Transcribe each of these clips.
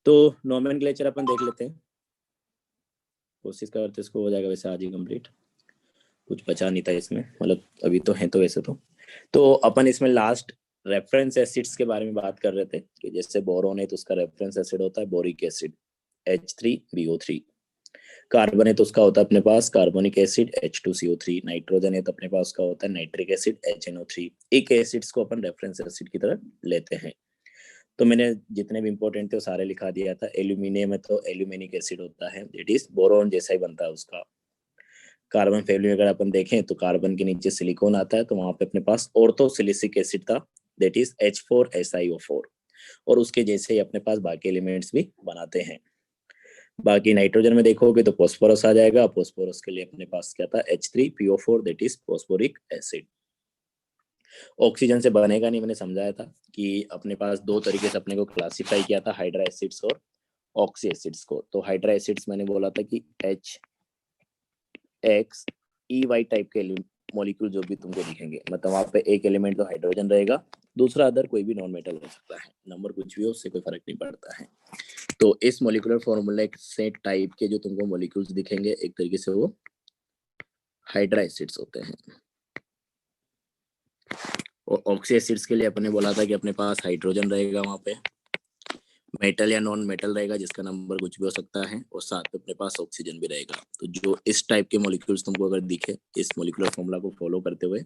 तो नोमेनक्लेचर अपन देख लेते हैं, कोशिश करते इसको हो जाएगा वैसे आज ही कंप्लीट, कुछ बचा नहीं था इसमें, मतलब अभी तो है तो वैसे तो अपन इसमें लास्ट रेफरेंस एसिड्स के बारे में बात कर रहे थे कि जैसे बोरोन है तो उसका रेफरेंस एसिड होता है बोरिक एसिड H3BO3, कार्बन है तो उसका होता है अपने पास कार्बोनिक एसिड H2CO3, नाइट्रोजन है तो अपने पास उसका होता है नाइट्रिक एसिड HNO3। एक एसिड्स को अपन रेफरेंस एसिड की तरह लेते हैं। तो मैंने जितने भी इंपॉर्टेंट थे वो सारे लिखा दिया था। एल्यूमिनियम है तो एल्यूमिनिक एसिड होता है, इट इज बोरोन जैसा ही बनता है उसका। कार्बन फैमिली में अगर अपन देखें तो कार्बन के नीचे सिलिकॉन आता है, तो वहां पे अपने पास ऑर्थोसिलिसिक एसिड था, दैट इज H4SiO4, और उसके जैसे ही अपने पास बाकी एलिमेंट्स भी बनाते हैं। बाकी नाइट्रोजन में देखोगे तो फॉस्फोरस आ जाएगा, फॉस्फोरस के लिए अपने पास क्या था H3PO4, that is phosphoric acid. Oxygen से बनेगा नहीं, मैंने समझाया था कि अपने पास दो तरीके से अपने को क्लासिफाई किया था, हाइड्रा एसिड्स और ऑक्सी एसिड्स को। तो हाइड्रा एसिड्स मैंने बोला था कि HXEY टाइप के मॉलिक्यूल जो भी तुमको दिखेंगे, मतलब वहाँ पे एक एलिमेंट तो हाइड्रोजन रहेगा, दूसरा अदर कोई भी नॉन मेटल हो सकता है, नंबर कुछ भी हो उससे कोई फर्क नहीं पड़ता है। तो इस मॉलिक्यूलर फॉर्मूला से टाइप के जो तुमको मॉलिक्यूल्स दिखेंगे एक तरीके से वो हाइड्रा एसिड्स होते हैं। और ऑक्सी एसिड्स के लिए अपने बोला था कि अपने पास हाइड्रोजन रहेगा, वहाँ पे मेटल या नॉन मेटल रहेगा जिसका नंबर कुछ भी हो सकता है, और साथ में अपने पास ऑक्सीजन भी रहेगा। तो जो इस टाइप के मॉलिक्यूल्स तुमको अगर दिखे इस मॉलिक्यूलर फॉर्मूला को फॉलो करते हुए,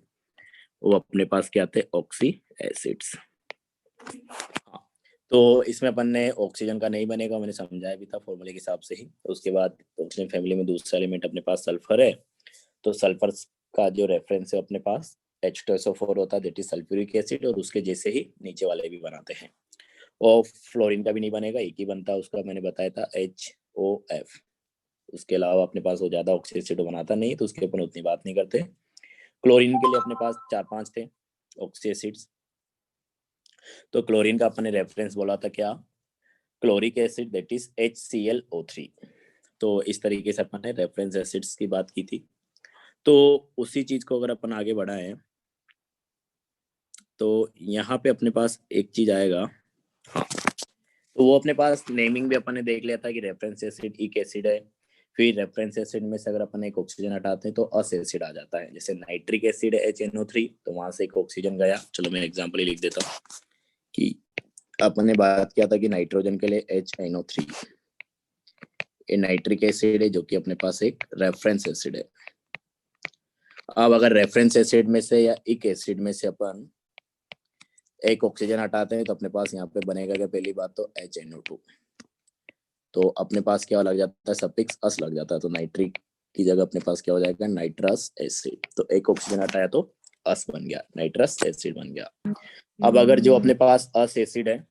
वो अपने पास क्या आते हैं ऑक्सी एसिड्स। हाँ, तो इसमें अपन ने ऑक्सीजन का नहीं बनेगा, मैंने समझाया भी था फॉर्मूले के हिसाब से ही। तो उसके बाद ऑक्सीजन फैमिली में दूसरा एलिमेंट अपने पास सल्फर है, तो सल्फर का जो रेफरेंस है अपने पास H2SO4 होता है, दैट इज सल्फ्यूरिक एसिड, और उसके जैसे ही नीचे वाले भी बनाते हैं। और फ्लोरीन का भी नहीं बनेगा, एक ही बनता है उसका, मैंने बताया था HOF। उसके अलावा अपने पास वो ज्यादा ऑक्सी एसिड बनाता नहीं, तो उसके ऊपर उतनी बात नहीं करते। क्लोरीन के लिए अपने पास 4-5 थे ऑक्सी एसिड्स। तो क्लोरीन का अपने रेफरेंस बोला था क्या, chloric acid, that is HClO3। तो इस तरीके से अपन ने रेफरेंस एसिड्स की बात की थी। तो उसी चीज को अगर अपन आगे बढ़ाएं तो यहाँ पे अपने पास एक चीज आएगा, हाँ, तो वो अपने पास नेमिंग भी अपन ने देख लिया था कि रेफरेंस एसिड एक एसिड है। फिर रेफरेंस एसिड में से अगर अपन एक ऑक्सीजन हटाते हैं तो अस एसिड आ जाता है, जैसे नाइट्रिक एसिड है HNO3, तो वहां से एक ऑक्सीजन गया। चलो मैं एग्जांपल ही लिख देता हूँ कि अपन ने बात किया था कि नाइट्रोजन के लिए HNO3, ये नाइट्रिक एसिड है जो कि अपने पास एक रेफरेंस एसिड है। अब अगर रेफरेंस एसिड में से या एक एसिड में से अपन एक ऑक्सीजन हटाते हैं तो अपने पास यहाँ पे बनेगा क्या, पहली बात तो HNO2, तो अपने पास क्या लग जाता है सफिक्स अस लग जाता है, तो नाइट्रिक की जगह अपने पास क्या हो जाएगा नाइट्रस एसिड। तो एक ऑक्सीजन हटाया तो अस बन गया, नाइट्रस एसिड बन गया। अब अगर जो अपने पास अस एसिड है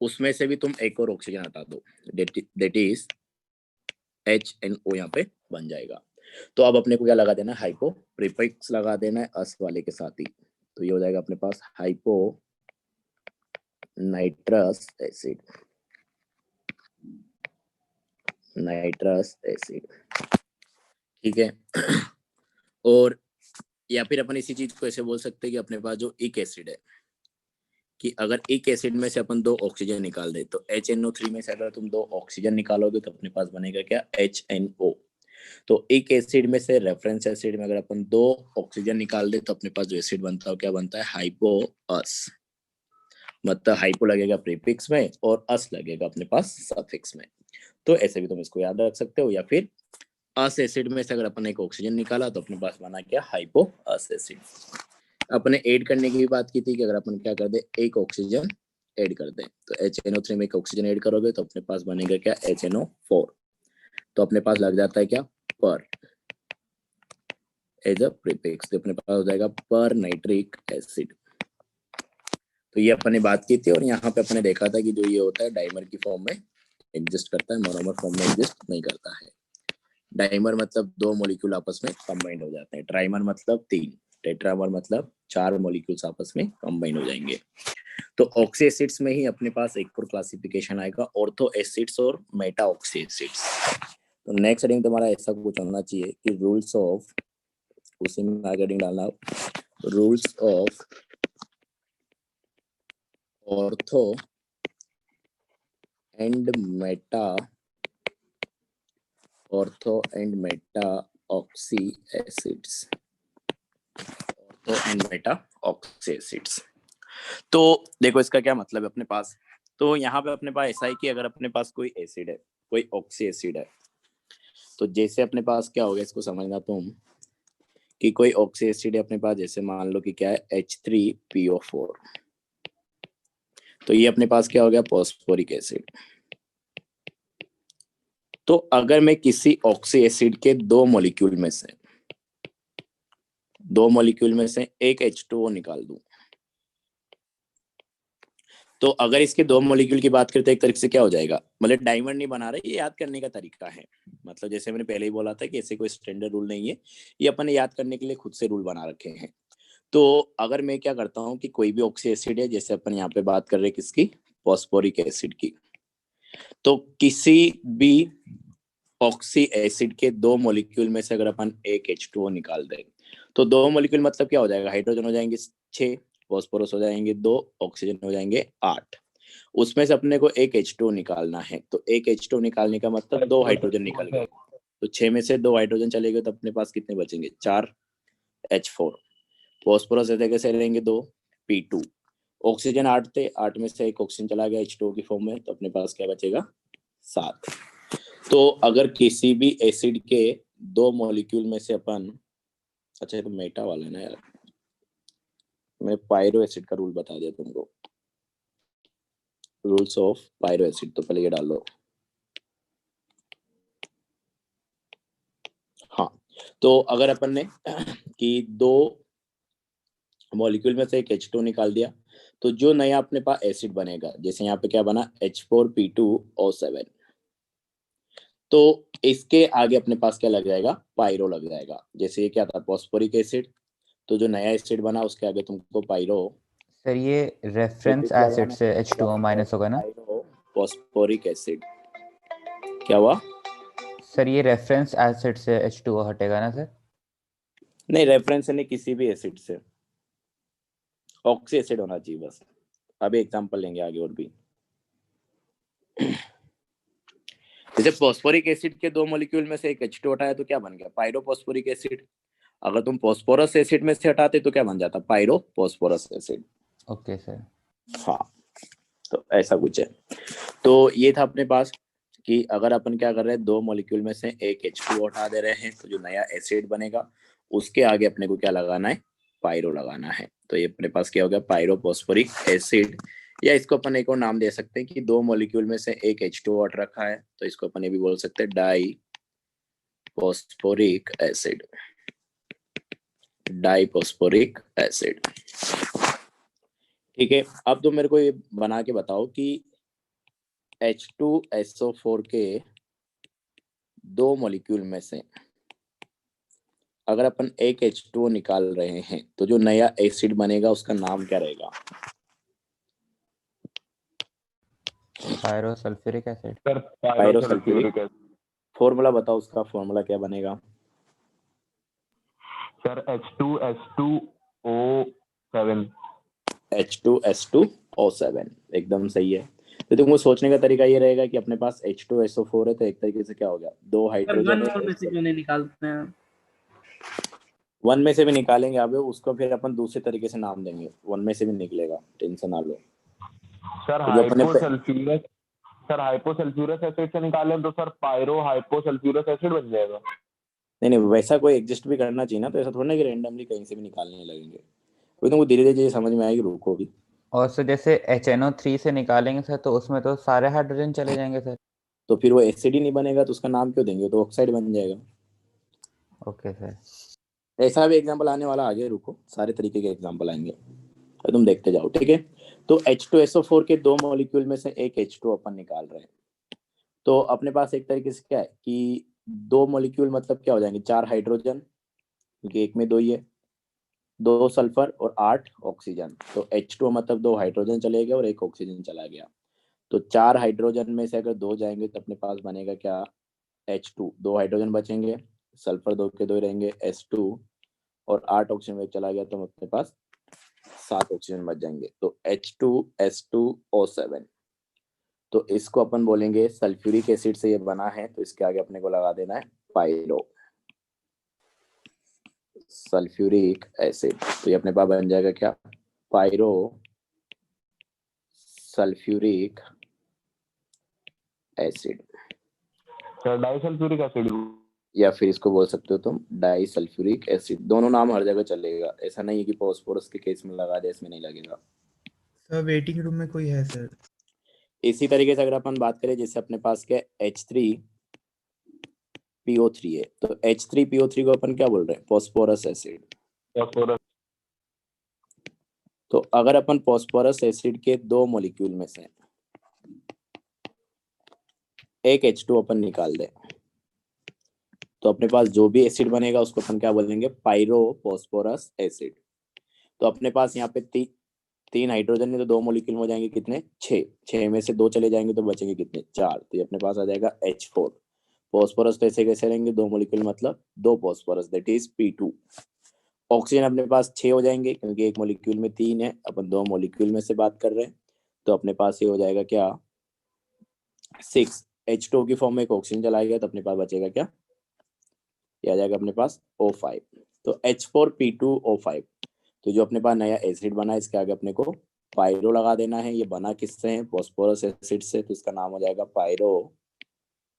उसमें से भी तुम एक और ऑक्सीजन हटा दो, दैट इज HNO यहाँ पे बन जाएगा। तो अब अपने को क्या लगा देना, हाइपो प्रीफिक्स लगा देना है अस वाले के साथ ही, तो ये हो जाएगा अपने पास hyponitrous acid, nitrous acid, ठीक है। और या फिर अपन इसी चीज को ऐसे बोल सकते हैं कि अपने पास जो एक एसिड है, कि अगर एक एसिड में से अपन 2 ऑक्सीजन निकाल दे तो HNO3 में से अगर तुम 2 ऑक्सीजन निकालोगे तो अपने पास बनेगा क्या HNO। तो एक एसिड में से रेफरेंस एसिड में अगर अपन 2 ऑक्सीजन निकाल दे तो अपने पास जो एसिड बनता है क्या बनता है हाइपो अस, मतलब हाइपो लगेगा प्रीफिक्स में और अस लगेगा अपने पास सफिक्स में। तो ऐसे भी तुम इसको याद रख सकते हो। या फिर अस एसिड में से अगर अपन एक ऑक्सीजन निकाला तो अपने पास बना क्या हाइपो अस एसिड। अपने ऐड करने की भी बात की थी कि अगर अपन क्या कर दे एक ऑक्सीजन ऐड कर दे, तो HNO3 में एक ऑक्सीजन ऐड करोगे तो अपने पास बनेगा क्या HNO4, तो अपने पास लग जाता है क्या पर एज अ प्रीफिक्स, तो अपने पास हो जाएगा पर नाइट्रिक एसिड। तो ये अपन ने बात की थी, और यहाँ पे अपने देखा था कि जो ये होता है डाइमर की फॉर्म में एग्जिस्ट करता है, मोनोमर फॉर्म में एग्जिस्ट नहीं करता है। डाइमर मतलब 2 मॉलिक्यूल आपस में कंबाइंड हो जाते हैं, ट्राइमर मतलब 3, टेट्रामर मतलब 4 मॉलिक्यूल्स आपस में कंबाइंड हो जाएंगे। तो ऑक्सी एसिड्स में ही अपने पास एक और क्लासिफिकेशन आएगा, ऑर्थो एसिड्स और मेटा ऑक्सी एसिड्स। तो नेक्स्ट हेडिंग तुम्हारा ऐसा कुछ होना चाहिए कि रूल्स ऑफ, उसी में आगे हेडिंग डालना, rules of ortho and Meta ortho and Meta oxy acids, ortho and Meta oxy acids. तो देखो इसका क्या मतलब है अपने पास। तो यहाँ पे अपने पास ऐसा है कि अगर अपने पास कोई एसिड है, कोई ऑक्सी एसिड है, तो जैसे अपने पास क्या होगा इसको समझना तुम, कि कोई ऑक्सी एसिड है अपने पास, जैसे मान लो कि क्या है H3PO4, तो ये अपने पास क्या हो गया फॉस्फोरिक एसिड। तो अगर मैं किसी ऑक्सी एसिड के दो मॉलिक्यूल में से एक H2O निकाल दूं, तो अगर इसके दो मॉलिक्यूल की बात करते हैं, एक तरीके से क्या हो जाएगा, मतलब डायमंड नहीं बना रहे, ये याद करने का तरीका है। मतलब जैसे मैंने पहले ही बोला था कि ऐसे कोई स्टैंडर्ड रूल नहीं है, ये अपन ने याद करने के लिए खुद से रूल बना रखे हैं। तो अगर मैं क्या करता हूँ कि कोई भी ऑक्सी एसिड है, जैसे अपन यहाँ पे बात कर रहे हैं किसकी, फॉस्फोरिक एसिड की, तो किसी भी ऑक्सी एसिड के दो मॉलिक्यूल में से अगर अपन एक H2O निकाल दें, तो दो मॉलिक्यूल मतलब क्या हो जाएगा, हाइड्रोजन हो जाएंगे 6, फॉस्फोरस हो जाएंगे 2, ऑक्सीजन हो जाएंगे 8। उसमें से अपने को एक H2O निकालना है, तो एक H2O निकालने का मतलब 2 हाइड्रोजन निकल गए, तो 6 में से 2 हाइड्रोजन चले गए, तो अपने पास कितने बचेंगे, 4 H4। फॉस्फोरस कैसे रहेंगे 2 P2। ऑक्सीजन 8 थे, 8 में से एक ऑक्सीजन चला गया H2O की फॉर्म में, तो अपने पास क्या बचेगा 7। तो अगर किसी भी एसिड के दो मॉलिक्यूल में से अपन, अच्छा ये तो मेटा वाला है ना यार, मैं पायरो एसिड का रूल बता दिया तुमको, रूल्स ऑफ पायरो एसिड, तो पहले ये डाल लो। हाँ, तो अगर अपन ने कि दो मॉलिक्यूल में से एक H2 निकाल दिया, तो जो नया अपने पास एसिड बनेगा, जैसे यहाँ पे क्या बना H4P2O7, तो इसके आगे अपने पास क्या लग जाएगा, पायरो लग जाएगा। जैसे ये क्या था फॉस्फोरिक एसिड, तो जो नया एसिड बना उसके आगे तुमको पायरो। सर ये रेफरेंस एसिड से H2O माइनस होगा ना, फॉस्फोरिक एसिड क्या हुआ, सर ये रेफरेंस एसिड से H2O हटेगा ना सर? नहीं रेफरेंस नहीं, किसी भी एसिड से ऑक्सी एसिड होना चाहिए बस। अभी एग्जांपल लेंगे आगे और भी। जैसे फॉस्फोरिक एसिड के दो मॉलिक्यूल में से एक H2 हटाया तो क्या बन गया, पायरोफॉस्फोरिक एसिड। अगर तुम फॉस्फोरस एसिड में से हटाते तो क्या बन जाता, पायरोफॉस्फोरस एसिड। Okay sir. हाँ, तो ऐसा कुछ है। तो ये था अपने पास कि अगर अपन क्या कर रहे हैं, दो मॉलिक्यूल में से एक H2O हटा दे रहे हैं, तो जो नया एसिड बनेगा उसके आगे अपने को क्या लगाना है, पायरो लगाना है। तो ये अपने पास क्या हो गया, पायरोफॉस्फोरिक एसिड, या इसको अपन एक और नाम दे सकते हैं कि दो मॉलिक्यूल में से एक H2O हट रखा है, तो इसको अपन ये भी बोल सकते हैं डाई फॉस्फोरिक एसिड, डाइफॉस्फोरिक एसिड। ठीक है, अब तो मेरे को ये बना के बताओ कि H2SO4 के दो मॉलिक्यूल में से अगर अपन एक H2O निकाल रहे हैं, तो जो नया एसिड बनेगा उसका नाम क्या रहेगा, pyrosulphuric acid. Sir pyrosulphuric acid. Formula बताओ उसका, फॉर्मूला क्या बनेगा सर H2S2O7। H2S2O7 एकदम सही है। तो तुमको सोचने का तरीका ये रहेगा कि अपने पास H2SO4 है, तो एक तरीके से क्या हो गया, दो हाइड्रोजन है, में से क्यों नहीं निकालते हैं? वन में से भी निकालेंगे, अब उसको फिर अपन दूसरे तरीके से नाम देंगे, वन में से भी निकलेगा, टेंशन ना लो। सर तो जो अपने हाइपोसल्फ्यूरस, सर हाइपोसल्फ्यूरस एसिड से निकालें तो सर पायरो हाइपोसल्फ्यूरस एसिड बन जाएगा। नहीं वैसा कोई एग्जिस्ट भी करना चाहिए ना, तो ऐसा थोड़ा ना कि रैंडमली कहीं से भी निकालने लगेंगे। कोई तुमको धीरे धीरे समझ में आएगी, रुको भी। और सर जैसे HNO3 से निकालेंगे सर, तो उसमें तो सारे हाइड्रोजन चले जाएंगे सर। तो फिर वो एसिड ही नहीं बनेगा, तो उसका नाम क्यों देंगे, तो ऑक्साइड बन जाएगा। Okay sir. ऐसा भी एग्जाम्पल आने वाला, आगे रुको, सारे तरीके के एग्जाम्पल आएंगे, तो तुम देखते जाओ। ठीक है, तो H2SO4 के दो मॉलिक्यूल में से एक H2 अपन निकाल रहे हैं, तो अपने पास एक तरीके से क्या है कि दो मॉलिक्यूल मतलब क्या हो जाएंगे, 4 हाइड्रोजन, क्योंकि एक में दो ही है, 2 सल्फर और 8 ऑक्सीजन, तो H2 मतलब 2 हाइड्रोजन चले गए और एक ऑक्सीजन चला गया, तो 4 हाइड्रोजन में से अगर 2 जाएंगे तो अपने पास बनेगा क्या, H2, 2 हाइड्रोजन बचेंगे, सल्फर 2 के 2 रहेंगे S2, और 8 ऑक्सीजन चला गया तो अपने पास 7 ऑक्सीजन बच जाएंगे, तो H2S2O7। तो इसको अपन बोलेंगे सल्फ्यूरिक एसिड से ये बना है, तो इसके आगे अपने को लगा देना है पायरो सल्फ्यूरिक एसिड। तो ये अपने पास बन जाएगा क्या, pyro sulphuric acid, sir disulphuric acid. या फिर इसको बोल सकते हो तुम डाई सल्फ्यूरिक एसिड। दोनों नाम हर जगह चलेगा, ऐसा नहीं है कि फॉस्फोरस के केस में लगा दे इसमें नहीं लगेगा। सर वेटिंग रूम में कोई है सर? इसी तरीके से अगर अपन बात करें, जैसे अपने पास क्या H3PO3 है, तो H3PO3 को अपन क्या बोल रहे हैं, फॉस्फोरस एसिड। फॉस्फोरस। तो अगर अपन फॉस्फोरस एसिड के दो मॉलिक्यूल में से एक H2 अपन निकाल दें, तो अपने पास जो भी एसिड बनेगा उसको अपन क्या बोलेंगे, पायरो फॉस्फोरस एसिड। तो अपने पास यहाँ पे तीन हाइड्रोजन है, तो दो मॉलिक्यूल में हो जाएंगे कितने, 6 में से 2 चले जाएंगे तो बचेंगे कितने, 4। तो ये अपने पास आ जाएगा H4। फॉस्फोरस तो ऐसे कैसे रहेंगे, दो मॉलिक्यूल मतलब 2 phosphorus, that is P2। Oxygen अपने पास 6 हो जाएंगे, क्योंकि एक मॉलिक्यूल में 3 है, अपन 2 मॉलिक्यूल में से बात कर रहे हैं, तो अपने पास ये हो जाएगा क्या, 6। H2 की फॉर्म में एक ऑक्सीजन चला गया, तो अपने पास बचेगा क्या, ये आ जाएगा अपने पास O5। तो H4P2O5। तो जो अपने पास नया एसिड बना है, इसके आगे अपने को पायरो लगा देना है। ये बना किससे है, फॉस्फोरस एसिड से, तो इसका नाम हो जाएगा पायरो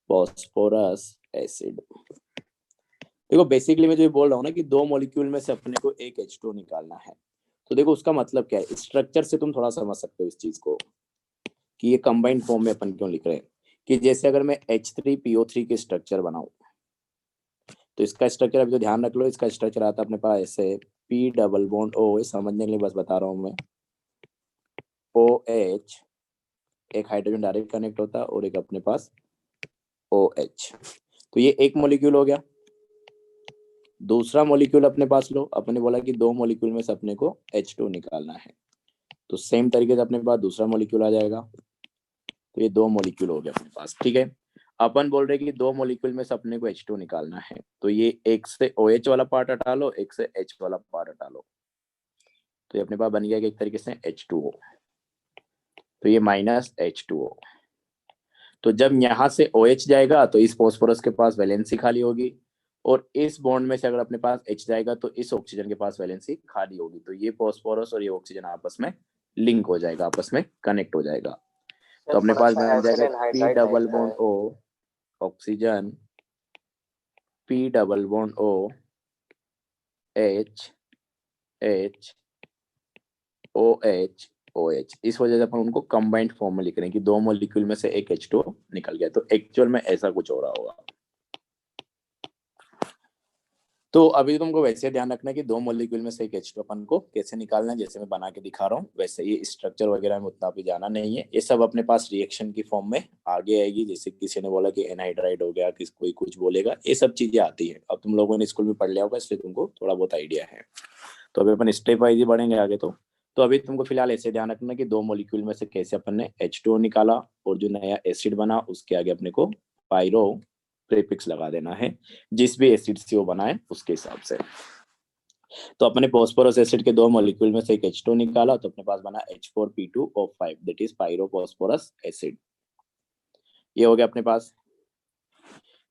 फॉस्फोरस एसिड। देखो बेसिकली मैं जो बोल रहा हूँ ना कि दो मॉलिक्यूल में से अपने को एक H2 निकालना है, तो देखो उसका मतलब क्या है, स्ट्रक्चर से तुम थोड़ा समझ सकते हो इस चीज को कि ये कंबाइंड फॉर्म में अपन क्यों लिख रहे हैं। कि जैसे अगर मैं H3PO3 के स्ट्रक्चर बनाऊं, तो इसका स्ट्रक्चर अभी तो ध्यान रख लो, इसका स्ट्रक्चर आता है अपने पास ऐसे P डबल बॉन्ड O, समझने के लिए बस बता रहा हूँ मैं, OH, एक हाइड्रोजन डायरेक्ट कनेक्ट होता है और एक अपने पास OH। तो ये एक मॉलिक्यूल हो गया। दूसरा मॉलिक्यूल अपने पास लो, अपने बोला कि दो मॉलिक्यूल में से अपने को H2 निकालना है, तो सेम तरीके से अपने पास दूसरा मॉलिक्यूल आ जाएगा। तो ये दो मॉलिक्यूल हो गया अपने पास, ठीक है। अपन बोल रहे कि दो मॉलिक्यूल में से अपने को H2 निकालना है, तो ये एक से OH वाला पार्ट हटा लो, एक से H वाला पार्ट हटा लो, तो ये अपने पास बन गया एक तरीके से H2O। तो ये माइनस H2O। तो जब यहाँ से OH जाएगा तो इस फॉस्फोरस के पास वैलेंसी खाली होगी, और इस बॉन्ड में से अगर अपने पास H जाएगा तो इस ऑक्सीजन के पास वैलेंसी खाली होगी। तो ये फॉस्फोरस और ये ऑक्सीजन आपस में लिंक हो जाएगा, आपस में कनेक्ट हो जाएगा। तो अपने पास बन जाएगा P double bond O oxygen, P double bond O H H OH OH। इस वजह से अपन उनको कंबाइंड फॉर्म में लिख रहे हैं कि दो मॉलिक्यूल में से एक H2 निकल गया। तो एक्चुअल में ऐसा कुछ हो रहा होगा। तो अभी तुमको वैसे ध्यान रखना है कि दो मॉलिक्यूल में से एक H2 अपन को कैसे निकालना है, जैसे मैं बना के दिखा रहा हूँ वैसे। ये स्ट्रक्चर वगैरह में उतना भी जाना नहीं है, ये सब अपने पास रिएक्शन की फॉर्म में आगे आएगी। जैसे किसी ने बोला कि एनहाइड्राइड हो गया, कोई कुछ बोलेगा, ये सब चीजें आती है। अब तुम लोगों ने स्कूल में पढ़ लिया होगा, इसलिए तुमको थोड़ा बहुत आइडिया है। तो अभी अपन स्टेप वाइज ही बढ़ेंगे आगे। तो अभी तुमको फिलहाल ऐसे ध्यान रखना कि दो मॉलिक्यूल में से कैसे अपन ने H2O निकाला, और जो नया एसिड बना उसके आगे अपने को पायरो प्रीफिक्स लगा देना है, जिस भी एसिड से वो बना है उसके हिसाब से। तो अपने फॉस्फोरस एसिड के दो मॉलिक्यूल में से एक H2 निकाला, तो अपने पास बना H4P2O5, दैट इज पायरोफॉस्फोरस एसिड। ये हो गया अपने पास।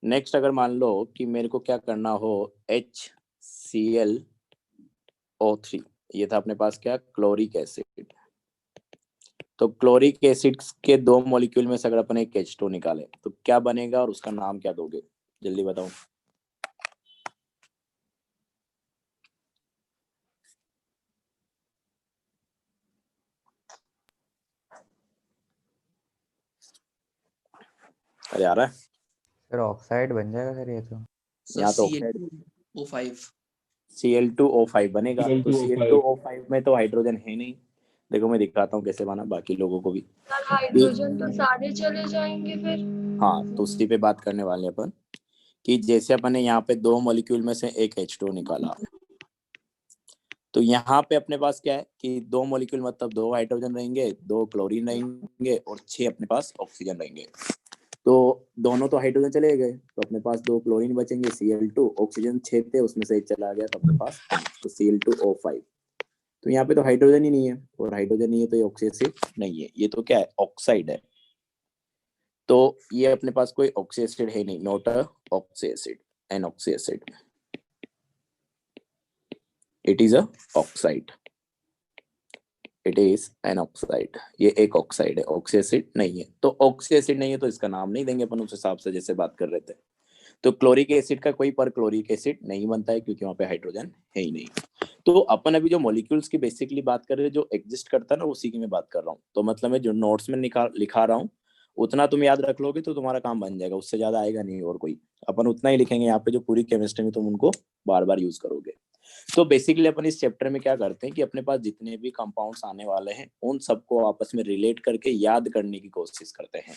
नेक्स्ट अगर मान लो कि मेरे को क्या करना हो, HClO3, ये था अपने पास क्या, क्लोरिक एसिड। तो क्लोरिक एसिड के दो मॉलिक्यूल में से अगर अपन एक H2 निकाले तो क्या बनेगा, और उसका नाम क्या दोगे, जल्दी बताओ। अरे आ रहा है, सर ऑक्साइड बन जाएगा सर ये तो। यहाँ तो Cl2O5 Cl2O5 बनेगा। तो Cl2O5 Cl2O5 में तो हाइड्रोजन है नहीं। देखो मैं दिखाता हूँ कैसे बना, बाकी लोगों को भी। हाइड्रोजन तो सारे चले जाएंगे फिर। हाँ, तो उसी पे बात करने वाले हैं अपन कि जैसे अपन ने यहाँ पे दो मॉलिक्यूल में से एक H2 निकाला, तो यहाँ पे अपने पास क्या है कि दो मॉलिक्यूल मतलब दो हाइड्रोजन रहेंगे, दो क्लोरीन रहेंगे, और 6 अपने पास ऑक्सीजन रहेंगे। तो दोनों तो हाइड्रोजन चले गए, तो अपने पास दो क्लोरीन बचेंगे Cl2, ऑक्सीजन 6 थे उसमें से एक चला गया, तो अपने पास तो Cl2O5। तो यहाँ पे तो हाइड्रोजन ही नहीं है, और हाइड्रोजन नहीं है तो ये ऑक्सीजन नहीं है, ये तो क्या है, ऑक्साइड है। तो ये अपने पास कोई ऑक्सी एसिड है नहीं, not a oxy acid, an oxy acid, it is a oxide, it is an oxide. ये एक ऑक्साइड है, ऑक्सी एसिड नहीं है। तो ऑक्सी एसिड नहीं है तो इसका नाम नहीं देंगे अपन उस हिसाब से जैसे बात कर रहे थे। तो क्लोरिक एसिड का कोई पर क्लोरिक एसिड नहीं बनता है क्योंकि वहां पे हाइड्रोजन है ही नहीं। तो अपन अभी जो मॉलिक्यूल्स की बेसिकली बात कर रहे हैं, जो एग्जिस्ट करता है ना, उसी की मैं बात कर रहा हूँ। तो मतलब मैं जो नोट्स में लिखा रहा हूँ उतना तुम याद रख लोगे तो तुम्हारा काम बन जाएगा, उससे ज्यादा आएगा नहीं और कोई। अपन उतना ही लिखेंगे यहाँ पे, जो पूरी केमिस्ट्री में तुम उनको बार बार यूज करोगे। तो बेसिकली अपन इस चैप्टर में क्या करते हैं कि अपने पास जितने भी कंपाउंड्स आने वाले हैं उन सबको आपस में रिलेट करके याद करने की कोशिश करते हैं।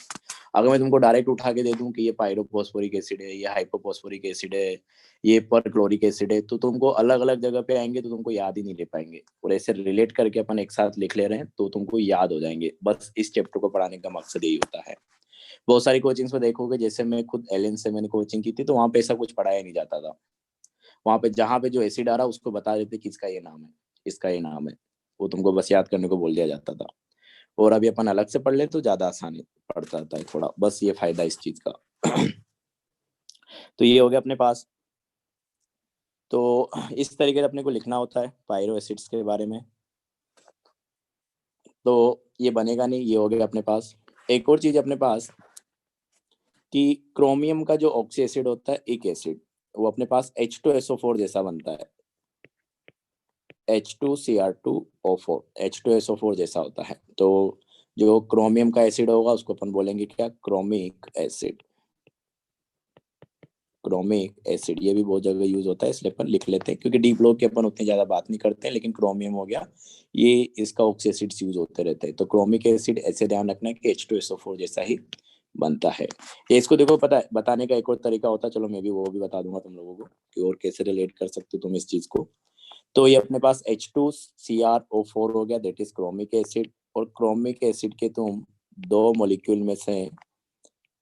अगर मैं तुमको डायरेक्ट उठा के दे दूं कि ये पायरोफॉस्फोरिक एसिड है, ये हाइपोफॉस्फोरिक एसिड है, ये परक्लोरिक एसिड है, तो तुमको अलग अलग जगह पे आएंगे तो तुमको याद ही नहीं ले पाएंगे। और ऐसे रिलेट करके अपन एक साथ लिख ले रहे हैं तो तुमको याद हो जाएंगे। बस इस चैप्टर को पढ़ाने का मकसद यही होता है। बहुत सारी कोचिंग्स में देखोगे, जैसे मैं खुद एलियन से मैंने कोचिंग की थी, तो वहां पे ऐसा कुछ पढ़ाया नहीं जाता था। वहां पे जहां पे जो एसिड आ रहा उसको बता देते कि इसका ये नाम है, इसका ये नाम है, वो तुमको बस याद करने को बोल दिया जाता था। और अभी अपन अलग से पढ़ ले तो ज्यादा आसानी पड़ता है थोड़ा, बस ये फायदा इस चीज का। तो ये हो गया अपने पास। तो इस तरीके से अपने को लिखना होता है पायरो एसिड्स के बारे में। तो ये बनेगा नहीं, ये हो गया अपने पास। एक और चीज अपने पास कि क्रोमियम का जो ऑक्सी एसिड होता है, एक एसिड, वो अपने पास H2SO4 जैसा बनता है, H2Cr2O4, H2SO4 जैसा होता है। तो जो क्रोमियम का एसिड होगा उसको अपन बोलेंगे क्या, क्रोमिक एसिड। क्रोमिक एसिड ये भी बहुत जगह यूज होता है, इसलिए अपन लिख लेते हैं क्योंकि डीप लोग के अपन उतनी ज्यादा बात नहीं करते हैं। लेकिन क्रोमियम हो गया, ये इसका ऑक्सी एसिड्स यूज होते रहते हैं। तो क्रोमिक एसिड ऐसे ध्यान रखना है कि H2SO4 जैसा ही बनता है। ये इसको देखो, पता है बताने का एक और तरीका होता है, चलो मैं भी वो भी बता दूंगा तुम लोगों को कि और कैसे रिलेट कर सकते हो तुम इस चीज को। तो ये अपने पास H2CrO4 हो गया, दैट इज क्रोमिक एसिड। और क्रोमिक एसिड के तुम दो मॉलिक्यूल में से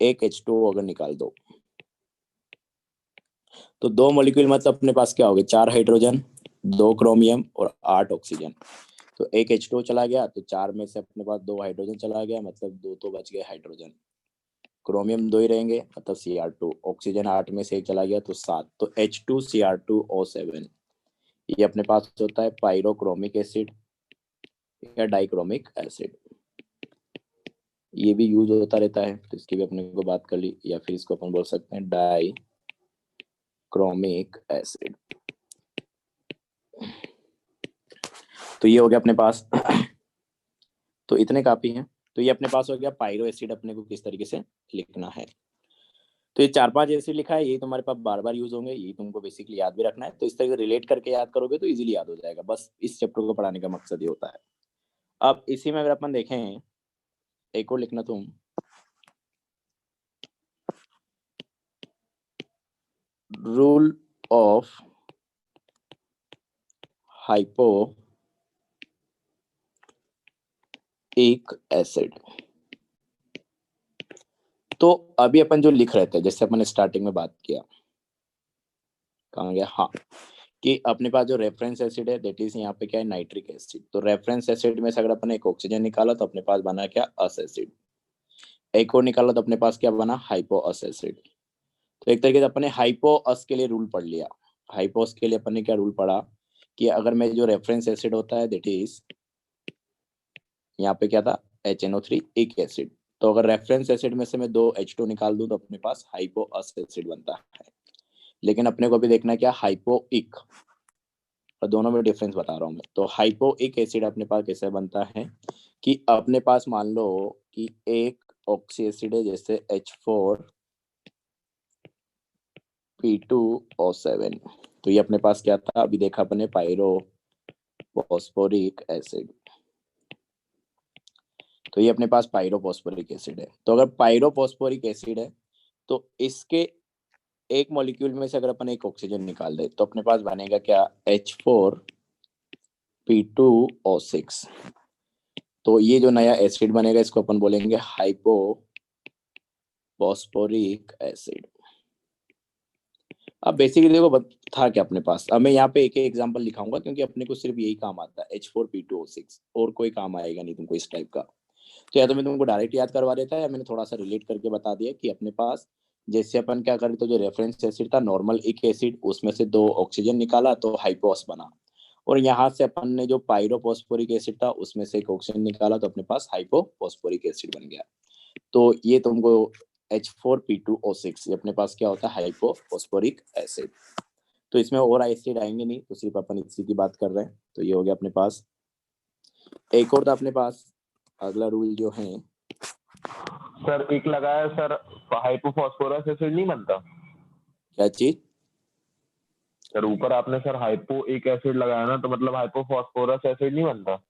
एक H2O अगर निकाल दो तो दो मॉलिक्यूल मतलब अपने पास क्या हो गए, 4 हाइड्रोजन, 2 क्रोमियम और 8 ऑक्सीजन। तो एक H2O चला गया तो 4 में से अपने पास 2 हाइड्रोजन चला गया, मतलब 2 तो बच गए हाइड्रोजन। क्रोमियम 2 ही रहेंगे मतलब Cr2, ऑक्सीजन 8 में से एक चला गया तो 7, तो H2Cr2O7। ये अपने पास होता है पायरोक्रोमिक एसिड या डाइक्रोमिक एसिड। ये भी यूज होता रहता है तो इसकी भी अपने को बात कर ली, या फिर इसको अपन बोल सकते हैं डाइक्रोमिक एसिड। तो ये हो गया अपने पास। तो इतने काफी हैं। तो ये अपने पास हो गया पायरो एसिड, अपने को किस तरीके से लिखना है। तो ये 4-5 एसिड लिखा है, ये तुम्हारे पास बार बार यूज होंगे, ये तुमको बेसिकली याद भी रखना है। तो इस तरीके से रिलेट करके याद करोगे तो इजीली याद हो जाएगा। बस इस चैप्टर को पढ़ाने का मकसद ये होता है। अब इसी में अगर अपन देखें, एक और लिखना तुम, रूल ऑफ हाइपोइक एसिड। तो अभी अपन जो लिख रहे थे, जैसे अपन स्टार्टिंग में बात किया, कहाँ गया, हाँ, कि अपने पास जो रेफरेंस एसिड है दैट इज यहाँ पे क्या है, नाइट्रिक एसिड। तो रेफरेंस एसिड में से अगर अपन एक ऑक्सीजन निकाला तो अपने पास बना क्या, अस एसिड। एक और निकाला तो अपने पास क्या बना, हाइपो अस एसिड। तो एक तरीके से अपने हाइपो अस के लिए रूल पढ़ लिया। हाइपो अस के लिए अपन ने क्या रूल पढ़ा कि अगर मैं जो रेफरेंस एसिड होता है दैट इज, यहाँ पे क्या था, HNO3 एक एसिड। तो अगर रेफरेंस एसिड में से मैं 2 H2 निकाल दूं तो अपने पास हाइपो अस एसिड बनता है। लेकिन अपने को भी देखना है क्या, हाइपोइक, और दोनों में डिफरेंस बता रहा हूँ मैं। तो हाइपोइक एसिड अपने पास कैसे बनता है कि अपने पास मान लो कि एक ऑक्सी एसिड है, जैसे H4P2O7। तो ये अपने पास क्या था, अभी देखा अपने पायरोफॉस्फोरिक एसिड। तो ये अपने पास पायरोफॉस्फोरिक एसिड है। तो अगर पायरोफॉस्फोरिक एसिड है तो इसके एक मॉलिक्यूल में से अगर अपन एक ऑक्सीजन निकाल दे तो अपने पास बनेगा क्या, H4P2O6। तो ये जो नया एसिड बनेगा इसको अपन बोलेंगे हाइपोफॉस्फोरिक एसिड। अब बेसिकली देखो था क्या अपने पास, अब मैं यहाँ पे एक एग्जांपल लिखाऊंगा क्योंकि अपने को सिर्फ यही काम आता है, H4P2O6, और कोई काम आएगा नहीं तुमको इस टाइप का। तो या तो मैं तुमको डायरेक्ट याद करवा देता या मैंने थोड़ा सा रिलेट करके बता दिया कि अपने पास जैसे अपन क्या करें, तो जो रेफरेंस एसिड था नॉर्मल एक एसिड, उसमें से 2 ऑक्सीजन निकाला तो हाइपोस बना, और यहाँ से अपन ने जो पायरोफॉस्फोरिक एसिड था उसमें से एक ऑक्सीजन निकाला तो अपने पास हाइपोफॉस्फोरिक एसिड बन गया। तो ये तुमको H4P2O6 ये अपने पास क्या होता है, हाइपोफॉस्फोरिक एसिड। तो इसमें और एसिड आएंगे नहीं, तो सिर्फ अपन इसी की बात कर रहे हैं। तो ये हो गया अपने पास। एक और था अपने पास, अगला रूल जो है सर एक लगाया सर, हाइपोफॉस्फोरस एसिड नहीं बनता क्या चीज, सर? ऊपर आपने सर हाइपो एक एसिड लगाया ना, तो मतलब हाइपोफॉस्फोरस एसिड नहीं बनता?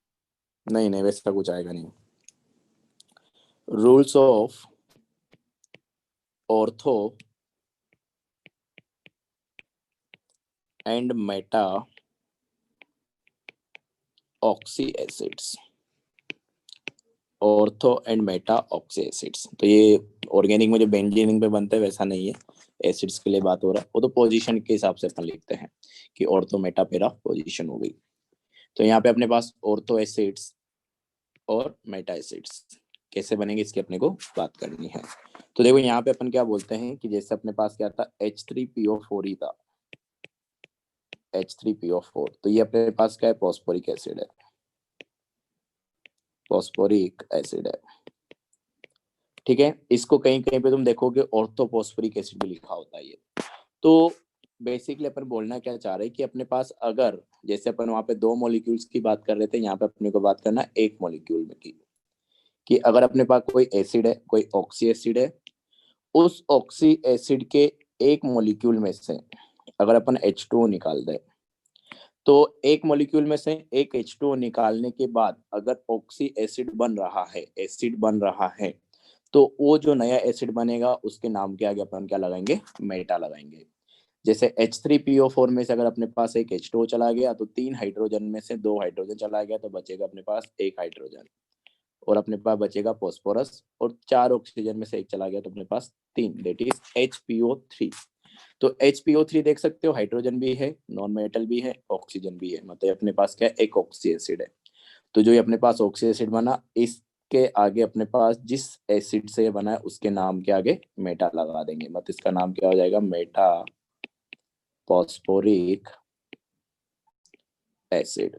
नहीं नहीं वैसा कुछ आएगा नहीं। Rules of ortho and Meta oxy acids, ortho and Meta oxy acids. तो ये ऑर्गेनिक में जो बेंजीन पे बनता है वैसा नहीं है, एसिड्स के लिए बात हो रहा है। वो तो पोजीशन के हिसाब से अपन लिखते हैं कि ऑर्थो मेटा पेरा पोजीशन हो गई। तो यहाँ पे अपने पास ऑर्थो एसिड्स और मेटा एसिड्स कैसे बनेंगे इसकी अपने को बात करनी है। तो देखो यहाँ पे अपन क्या बोलते हैं कि जैसे अपने पास क्या था, H3PO4 ही था, H3PO4, तो ये अपने पास क्या है, फॉस्फोरिक एसिड है, फॉस्फोरिक एसिड है, ठीक है। इसको कहीं कहीं पे तुम देखोगे ऑर्थोफॉस्फोरिक एसिड भी लिखा होता है ये। तो बेसिकली अपन बोलना क्या चाह रहे हैं कि अपने पास अगर जैसे अपन वहां पे 2 मॉलिक्यूल्स की बात कर रहे थे, यहाँ पे अपने को बात करना एक मॉलिक्यूल में की, कि अगर अपने पास कोई एसिड है, कोई ऑक्सी एसिड है, उस ऑक्सी एसिड के एक मॉलिक्यूल में से अगर अपन H2O निकाल दे, तो एक मॉलिक्यूल में से एक H2O निकालने के बाद अगर ऑक्सी एसिड बन रहा है, एसिड बन रहा है, तो वो जो नया एसिड बनेगा उसके नाम के आगे अपन क्या लगाएंगे, मेटा लगाएंगे। जैसे H3PO4 में से अगर अपने पास एक H2O चला गया तो 3 हाइड्रोजन में से 2 हाइड्रोजन चला गया तो बचेगा अपने पास 1 हाइड्रोजन, और अपने पास बचेगा फॉस्फोरस, और 4 ऑक्सीजन में से 1 चला गया तो अपने पास 3, दैट इज HPO3। तो HPO3 देख सकते हो, हाइड्रोजन भी है, नॉन मेटल भी है, ऑक्सीजन भी है, मतलब अपने पास क्या है, एक ऑक्सी एसिड है। तो जो ये अपने पास ऑक्सी एसिड बना, इसके आगे अपने पास जिस एसिड से बना है उसके नाम के आगे मेटा लगा देंगे, मतलब इसका नाम क्या हो जाएगा, Meta phosphoric acid,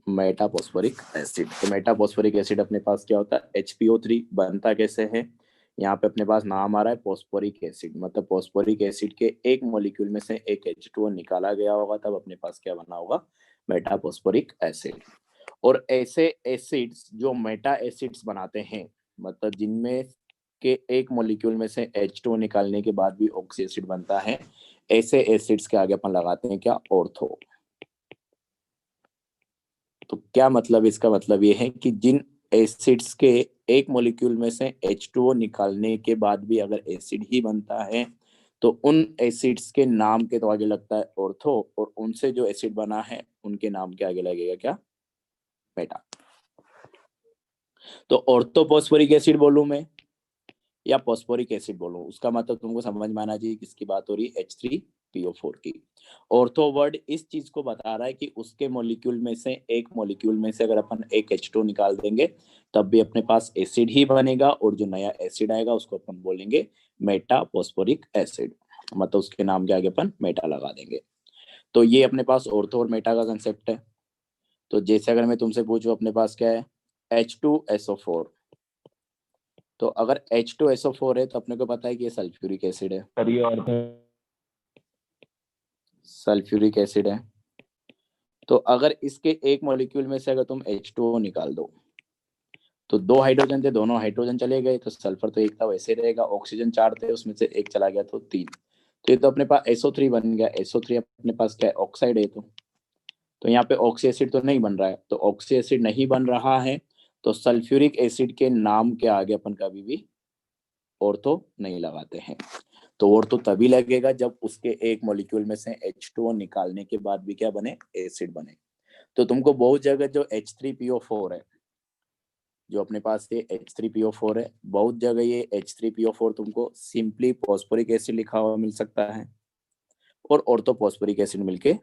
Meta phosphoric acid. तो मेटा फॉस्फोरिक एसिड अपने पास क्या होता है, HPO3 बनता कैसे है, यहाँ पे अपने पास नाम आ रहा है फॉस्फोरिक एसिड, मतलब फॉस्फोरिक एसिड के एक मॉलिक्यूल में से एक H2O निकाला गया होगा तब अपने पास क्या बना होगा, मेटा फॉस्फोरिक एसिड। और ऐसे एसिड्स जो मेटा एसिड्स बनाते हैं, मतलब जिनमें के एक मॉलिक्यूल में से H2O निकालने के बाद भी ऑक्सी एसिड बनता है, ऐसे एसिड्स के आगे अपन लगाते हैं क्या, ऑर्थो। तो क्या मतलब, इसका मतलब ये है कि जिन एसिड्स के एक मॉलिक्यूल में से H2O निकालने के बाद भी अगर एसिड ही बनता है तो उन एसिड्स के नाम के तो आगे लगता है ऑर्थो, और उनसे जो एसिड बना है उनके नाम के आगे लगेगा क्या, मेटा। तो ऑर्थोफॉस्फोरिक एसिड बोलूं मैं या फॉस्फोरिक एसिड बोलूं, उसका मतलब तुमको समझ में आना चाहिए किसकी बात हो रही है, H3PO4 की। ऑर्थो वर्ड इस चीज को बता रहा है कि उसके मॉलिक्यूल में से एक मॉलिक्यूल में से अगर अपन एक H2 निकाल देंगे तब भी अपने पास एसिड ही बनेगा, और जो नया एसिड आएगा उसको अपन बोलेंगे मेटा फॉस्फोरिक एसिड, मतलब उसके नाम के आगे अपन मेटा लगा देंगे। तो ये अपने पास ऑर्थो और मेटा का कंसेप्ट है। तो जैसे अगर मैं तुमसे पूछूं अपने पास क्या है, H2SO4, तो अगर H2SO4 है तो अपने को पता है कि ये सल्फ्यूरिक एसिड है, सर ये और सल्फ्यूरिक एसिड है। तो अगर इसके एक मॉलिक्यूल में से अगर तुम H2O निकाल दो तो 2 हाइड्रोजन थे, दोनों हाइड्रोजन चले गए, तो सल्फर तो एक था वैसे रहेगा, ऑक्सीजन 4 थे उसमें से एक चला गया तो 3, तो ये तो अपने पास SO3 बन गया। SO3 अपने पास क्या है, ऑक्साइड है। तो यहाँ पे ऑक्सी एसिड तो नहीं बन रहा है, तो ऑक्सी एसिड नहीं बन रहा है तो सल्फ्यूरिक एसिड के नाम के आगे अपन कभी भी ऑर्थो नहीं लगाते हैं। तो ऑर्थो तभी लगेगा जब उसके एक मॉलिक्यूल में से H2O निकालने के बाद भी क्या बने, एसिड बने। तो तुमको बहुत जगह जो H3PO4 है, जो अपने पास ये H3PO4 है, बहुत जगह ये H3PO4 तुमको सिंपली फॉस्फोरिक एसिड लिखा हुआ मिल सकता है, और ऑर्थो फॉस्फोरिक एसिड मिलके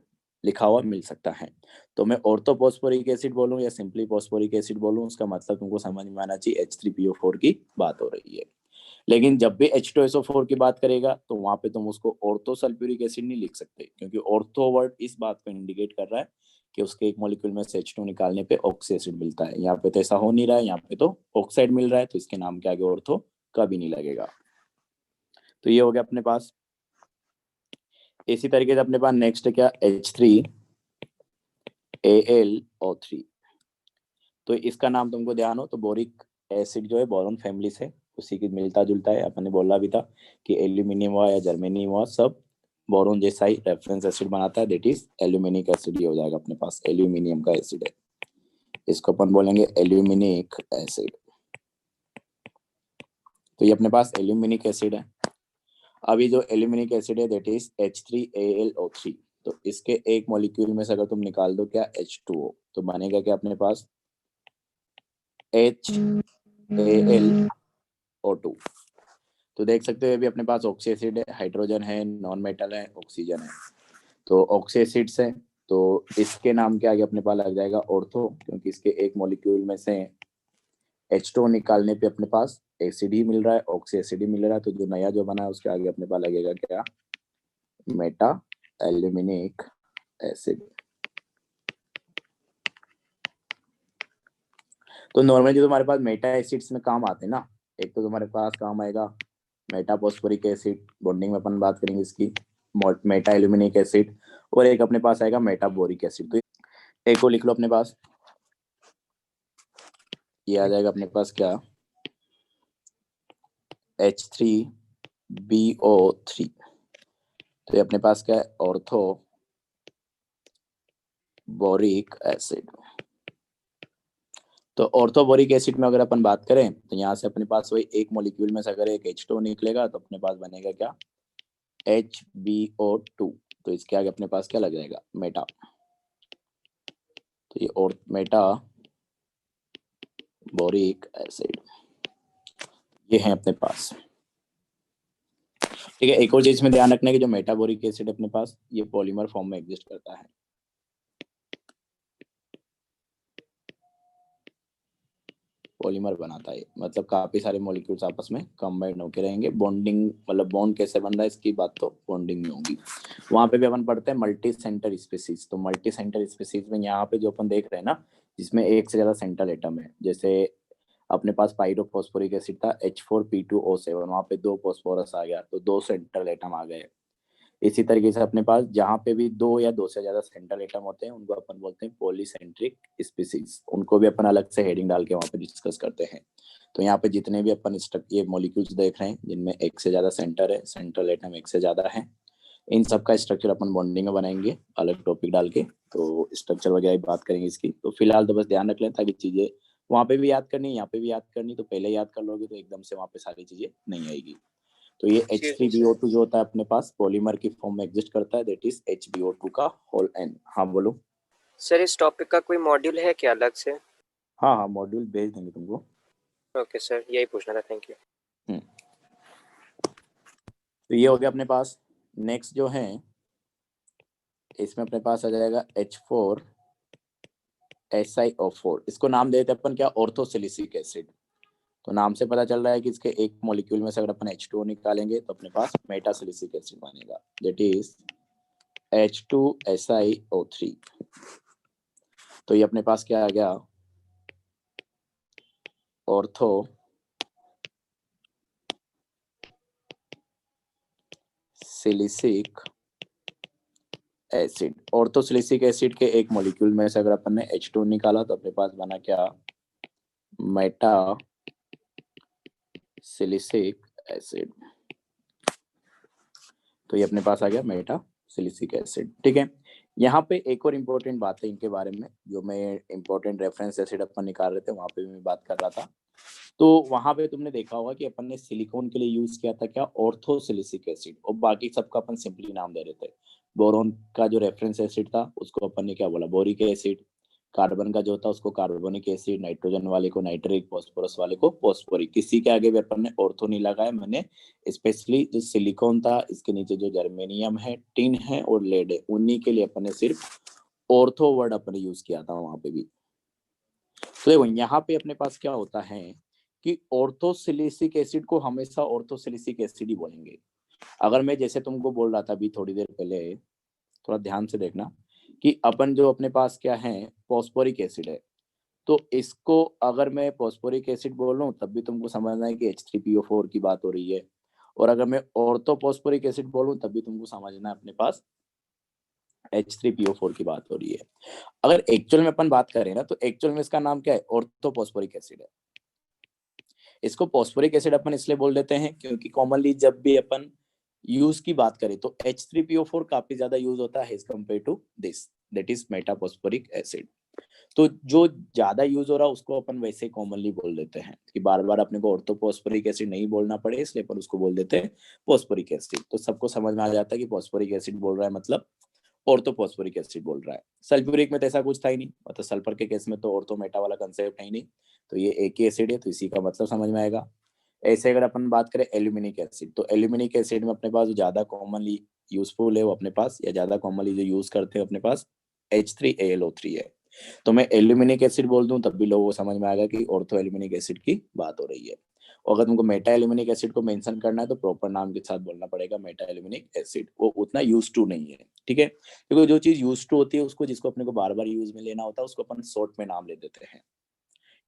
लिखा हुआ मिल सकता है। तो मैं ऑर्थोफॉस्फोरिक एसिड बोलूं या सिंपली फॉस्फोरिक एसिड बोलूं, उसका मतलब तुमको समझ में आना चाहिए H3PO4 की बात हो रही है। लेकिन जब भी H2SO4 की बात करेगा तो वहां पे तुम उसको ऑर्थो सल्फ्यूरिक एसिड नहीं लिख सकते, क्योंकि ऑर्थो वर्ड इस बात को इंडिकेट कर रहा है कि उसके एक मॉलिक्यूल में से H2 निकालने पे ऑक्सी एसिड मिलता है। यहाँ पे तो ऐसा हो नहीं रहा है, यहाँ पे तो ऑक्साइड मिल रहा है, तो इसके नाम के आगे ऑर्थो कभी नहीं लगेगा। तो ये हो गया अपने पास। इसी तरीके से अपने पास नेक्स्ट है क्या, H3AlO3। तो इसका नाम तुमको ध्यान हो तो बोरिक एसिड जो है बोरॉन फैमिली से उसी की मिलता जुलता है। अपन ने बोला भी था कि एल्यूमिनियम हुआ या जर्मेनियम हुआ सब बोरॉन जैसा ही रेफरेंस एसिड बनाता है, दैट इज एल्यूमिनिक एसिड ही हो जाएगा अपने पास। एल्यूमिनियम का एसिड है, इसको अपन बोलेंगे एल्यूमिनिक एसिड। तो ये अपने पास एल्यूमिनिक एसिड है। अभी जो एल्यूमिनिक एसिड है दैट इज H3AlO3। तो इसके एक मॉलिक्यूल में से अगर तुम निकाल दो क्या H2O, तो बनेगा क्या अपने पास HAlO2। तो देख सकते हो अभी अपने पास ऑक्सी एसिड है, हाइड्रोजन है, नॉन मेटल है, ऑक्सीजन है। तो ऑक्सी एसिड्स है तो इसके नाम के आगे अपने पास लग जाएगा ऑर्थो, क्योंकि इसके एक मॉलिक्यूल में से H2O निकालने पे अपने पास एसिड ही मिल रहा है, ऑक्सी एसिड ही मिल रहा है। तो जो नया जो बना है उसके आगे अपने पास लगेगा क्या, मेटा एल्यूमिनिक एसिड। तो नॉर्मली जो तुम्हारे पास मेटा एसिड्स में काम आते हैं ना, एक तो तुम्हारे पास काम आएगा मेटा फॉस्फोरिक एसिड, बॉन्डिंग में अपन बात करेंगे इसकी, मेटा एल्यूमिनिक एसिड, और एक अपने पास आएगा मेटा बोरिक एसिड। तो एक को लिख लो अपने पास, ये आ जाएगा अपने पास क्या, H3BO3। तो ये अपने पास क्या है, ऑर्थो बोरिक एसिड। तो ऑर्थोबोरिक एसिड में अगर अपन बात करें तो यहाँ से अपने पास वही एक मॉलिक्यूल में से अगर एक H2 निकलेगा तो अपने पास बनेगा क्या, HbO2। तो इसके आगे अपने पास क्या लग जाएगा, मेटा। तो ये और मेटा बोरिक एसिड ये है अपने पास। ठीक है, एक और चीज में ध्यान रखना है कि जो मेटाबोरिक एसिड अपने पास ये पॉलीमर फॉर्म में एग्जिस्ट करता है। पॉलीमर बनाता है, मतलब काफी सारे मॉलिक्यूल्स आपस में कंबाइंड होके रहेंगे। बॉन्डिंग मतलब बॉन्ड कैसे बन रहा है इसकी बात तो बॉन्डिंग में होगी। वहां पे भी अपन पढ़ते हैं मल्टी सेंटर स्पीसीज। तो मल्टी सेंटर स्पीसीज में यहाँ पे जो अपन देख रहे हैं ना, जिसमें एक से ज्यादा सेंट्रल एटम है, जैसे अपने पास पाइरोफॉस्फोरिक एसिड था H4P2O7, वहां पे 2 फॉस्फोरस आ गया तो 2 सेंट्रल एटम आ गए। इसी तरीके से अपने पास जहाँ पे भी 2 या 2 से ज्यादा सेंट्रल एटम होते हैं उनको अपन बोलते हैं पॉलीसेंट्रिक स्पीसीज। उनको भी अपन अलग से हेडिंग डाल के वहाँ पे डिस्कस करते हैं। तो यहाँ पे जितने भी अपन ये मॉलिक्यूल्स देख रहे हैं जिनमें एक से ज्यादा सेंटर है, सेंट्रल एटम एक से ज्यादा है, इन सब का स्ट्रक्चर अपन बॉन्डिंग में बनाएंगे अलग टॉपिक डाल के। तो स्ट्रक्चर वगैरह बात करेंगे इसकी। तो फिलहाल तो बस ध्यान रख लें ताकि चीजें वहाँ पे भी याद करनी, यहाँ पे भी याद करनी, तो पहले याद कर लोगे तो एकदम से वहाँ पे सारी चीजें नहीं आएगी। तो ये H3BO2 जो होता है अपने पास पॉलीमर की फॉर्म में एग्जिस्ट करता है, दैट इज HbO2 का होल n। हाँ बोलो सर, इस टॉपिक का कोई मॉड्यूल है क्या अलग से? हाँ हाँ मॉड्यूल भेज देंगे तुमको। ओके सर, यही पूछना था, थैंक यू। तो ये हो गया अपने पास। नेक्स्ट जो है इसमें अपने पास आ जाएगा H4SiO4। इसको नाम देते अपन क्या, ऑर्थोसिलिसिक एसिड। तो नाम से पता चल रहा है कि इसके एक मॉलिक्यूल में से अगर अपन H2O निकालेंगे तो अपने पास मेटासिलिसिक एसिड बनेगा, दैट इज H2SiO3। तो ये अपने पास क्या आ गया, ऑर्थो सिलिसिक एसिड। ऑर्थोसिलिसिक एसिड के एक मॉलिक्यूल में से अगर अपन ने H2 निकाला तो अपने पास बना क्या, मेटा सिलिसिक एसिड। तो ये अपने पास आ गया मेटा सिलिसिक एसिड। ठीक है, यहाँ पे एक और इम्पोर्टेंट बात है इनके बारे में, जो मैं इम्पोर्टेंट रेफरेंस एसिड अपन निकाल रहे थे वहां पे भी मैं बात कर रहा था। तो वहां पे तुमने देखा होगा कि अपन ने सिलिकॉन के लिए यूज किया था क्या, ऑर्थोसिलिसिक एसिड, और बाकी सबका अपन सिंपली नाम दे रहे थे। बोरॉन का जो रेफरेंस एसिड था उसको अपन ने क्या बोला, बोरिक एसिड। कार्बन का जो होता है उसको कार्बोनिक एसिड, नाइट्रोजन वाले को नाइट्रिक, फास्फोरस वाले को फास्फोरिक। किसी के आगे भी अपन ने ऑर्थो नहीं लगाया, मैंने स्पेशली जो सिलिकॉन था इसके नीचे जो जर्मेनियम है, टिन है और लेड है, उन्हीं के लिए अपन ने सिर्फ ऑर्थो वर्ड अपन ने यूज किया था वहां पे भी। तो देखो यहाँ पे अपने पास क्या होता है कि ऑर्थोसिलिसिक एसिड को हमेशा ऑर्थोसिलिसिक एसिड ही बोलेंगे। अगर मैं जैसे तुमको बोल रहा था अभी थोड़ी देर पहले, थोड़ा ध्यान से देखना कि अपन जो अपने पास क्या है फॉस्फोरिक एसिड है, तो इसको अगर मैं फॉस्फोरिक एसिड बोल रहा हूँ तब भी तुमको समझना है कि H3PO4 की बात हो रही है, और अगर मैं ऑर्थोफॉस्फोरिक एसिड बोलूँ तब भी तुमको समझना है अपने पास H3PO4 की बात हो रही है। अगर एक्चुअल में अपन बात करें ना तो एक्चुअल में इसका नाम क्या है, ऑर्थोफॉस्फोरिक एसिड है। इसको फॉस्फोरिक एसिड अपन इसलिए बोल देते हैं क्योंकि कॉमनली जब भी अपन यूज की बात करें तो H3PO4 काफी ज्यादा यूज होता है as compare to this, that is metaphosphoric acid. तो जो ज्यादा यूज हो रहा है उसको अपन वैसे कॉमनली बोल देते हैं कि बार बार अपने को ऑर्थोफॉस्फोरिक एसिड नहीं बोलना पड़े, इसलिए अपन उसको बोल देते हैं फॉस्फोरिक एसिड। तो सबको समझ में आ जाता है कि फॉस्फोरिक एसिड बोल रहा है मतलब ऑर्थोफॉस्फोरिक एसिड बोल रहा है। सल्फ्यूरिक में तो ऐसा कुछ था ही नहीं, मतलब सल्फर के केस में तो ऑर्थो मेटा वाला कंसेप्ट है ही नहीं, तो ये एक ही एसिड है, तो इसी का मतलब समझ में आएगा। ऐसे अगर अपन बात करें एल्यूमिनिक एसिड, तो एल्यूमिनिक एसिड में अपने पास जो ज्यादा कॉमनली यूजफुल है वो अपने पास, या ज्यादा कॉमनली जो यूज करते हैं अपने पास H3AlO3 है। तो मैं एल्यूमिनिक एसिड बोल दूं तब भी लोगों को समझ में आएगा कि ऑर्थो एल्यूमिनिक एसिड की बात हो रही है। और अगर तुमको मेटा एल्यूमिनिक एसिड को मेंशन करना है तो प्रॉपर नाम के साथ बोलना पड़ेगा मेटा एल्यूमिनिक एसिड, वो उतना यूज टू नहीं है, ठीक है। क्योंकि जो चीज यूज टू होती है उसको, जिसको अपने को बार बार यूज में लेना होता है उसको अपन शॉर्ट में नाम ले देते हैं,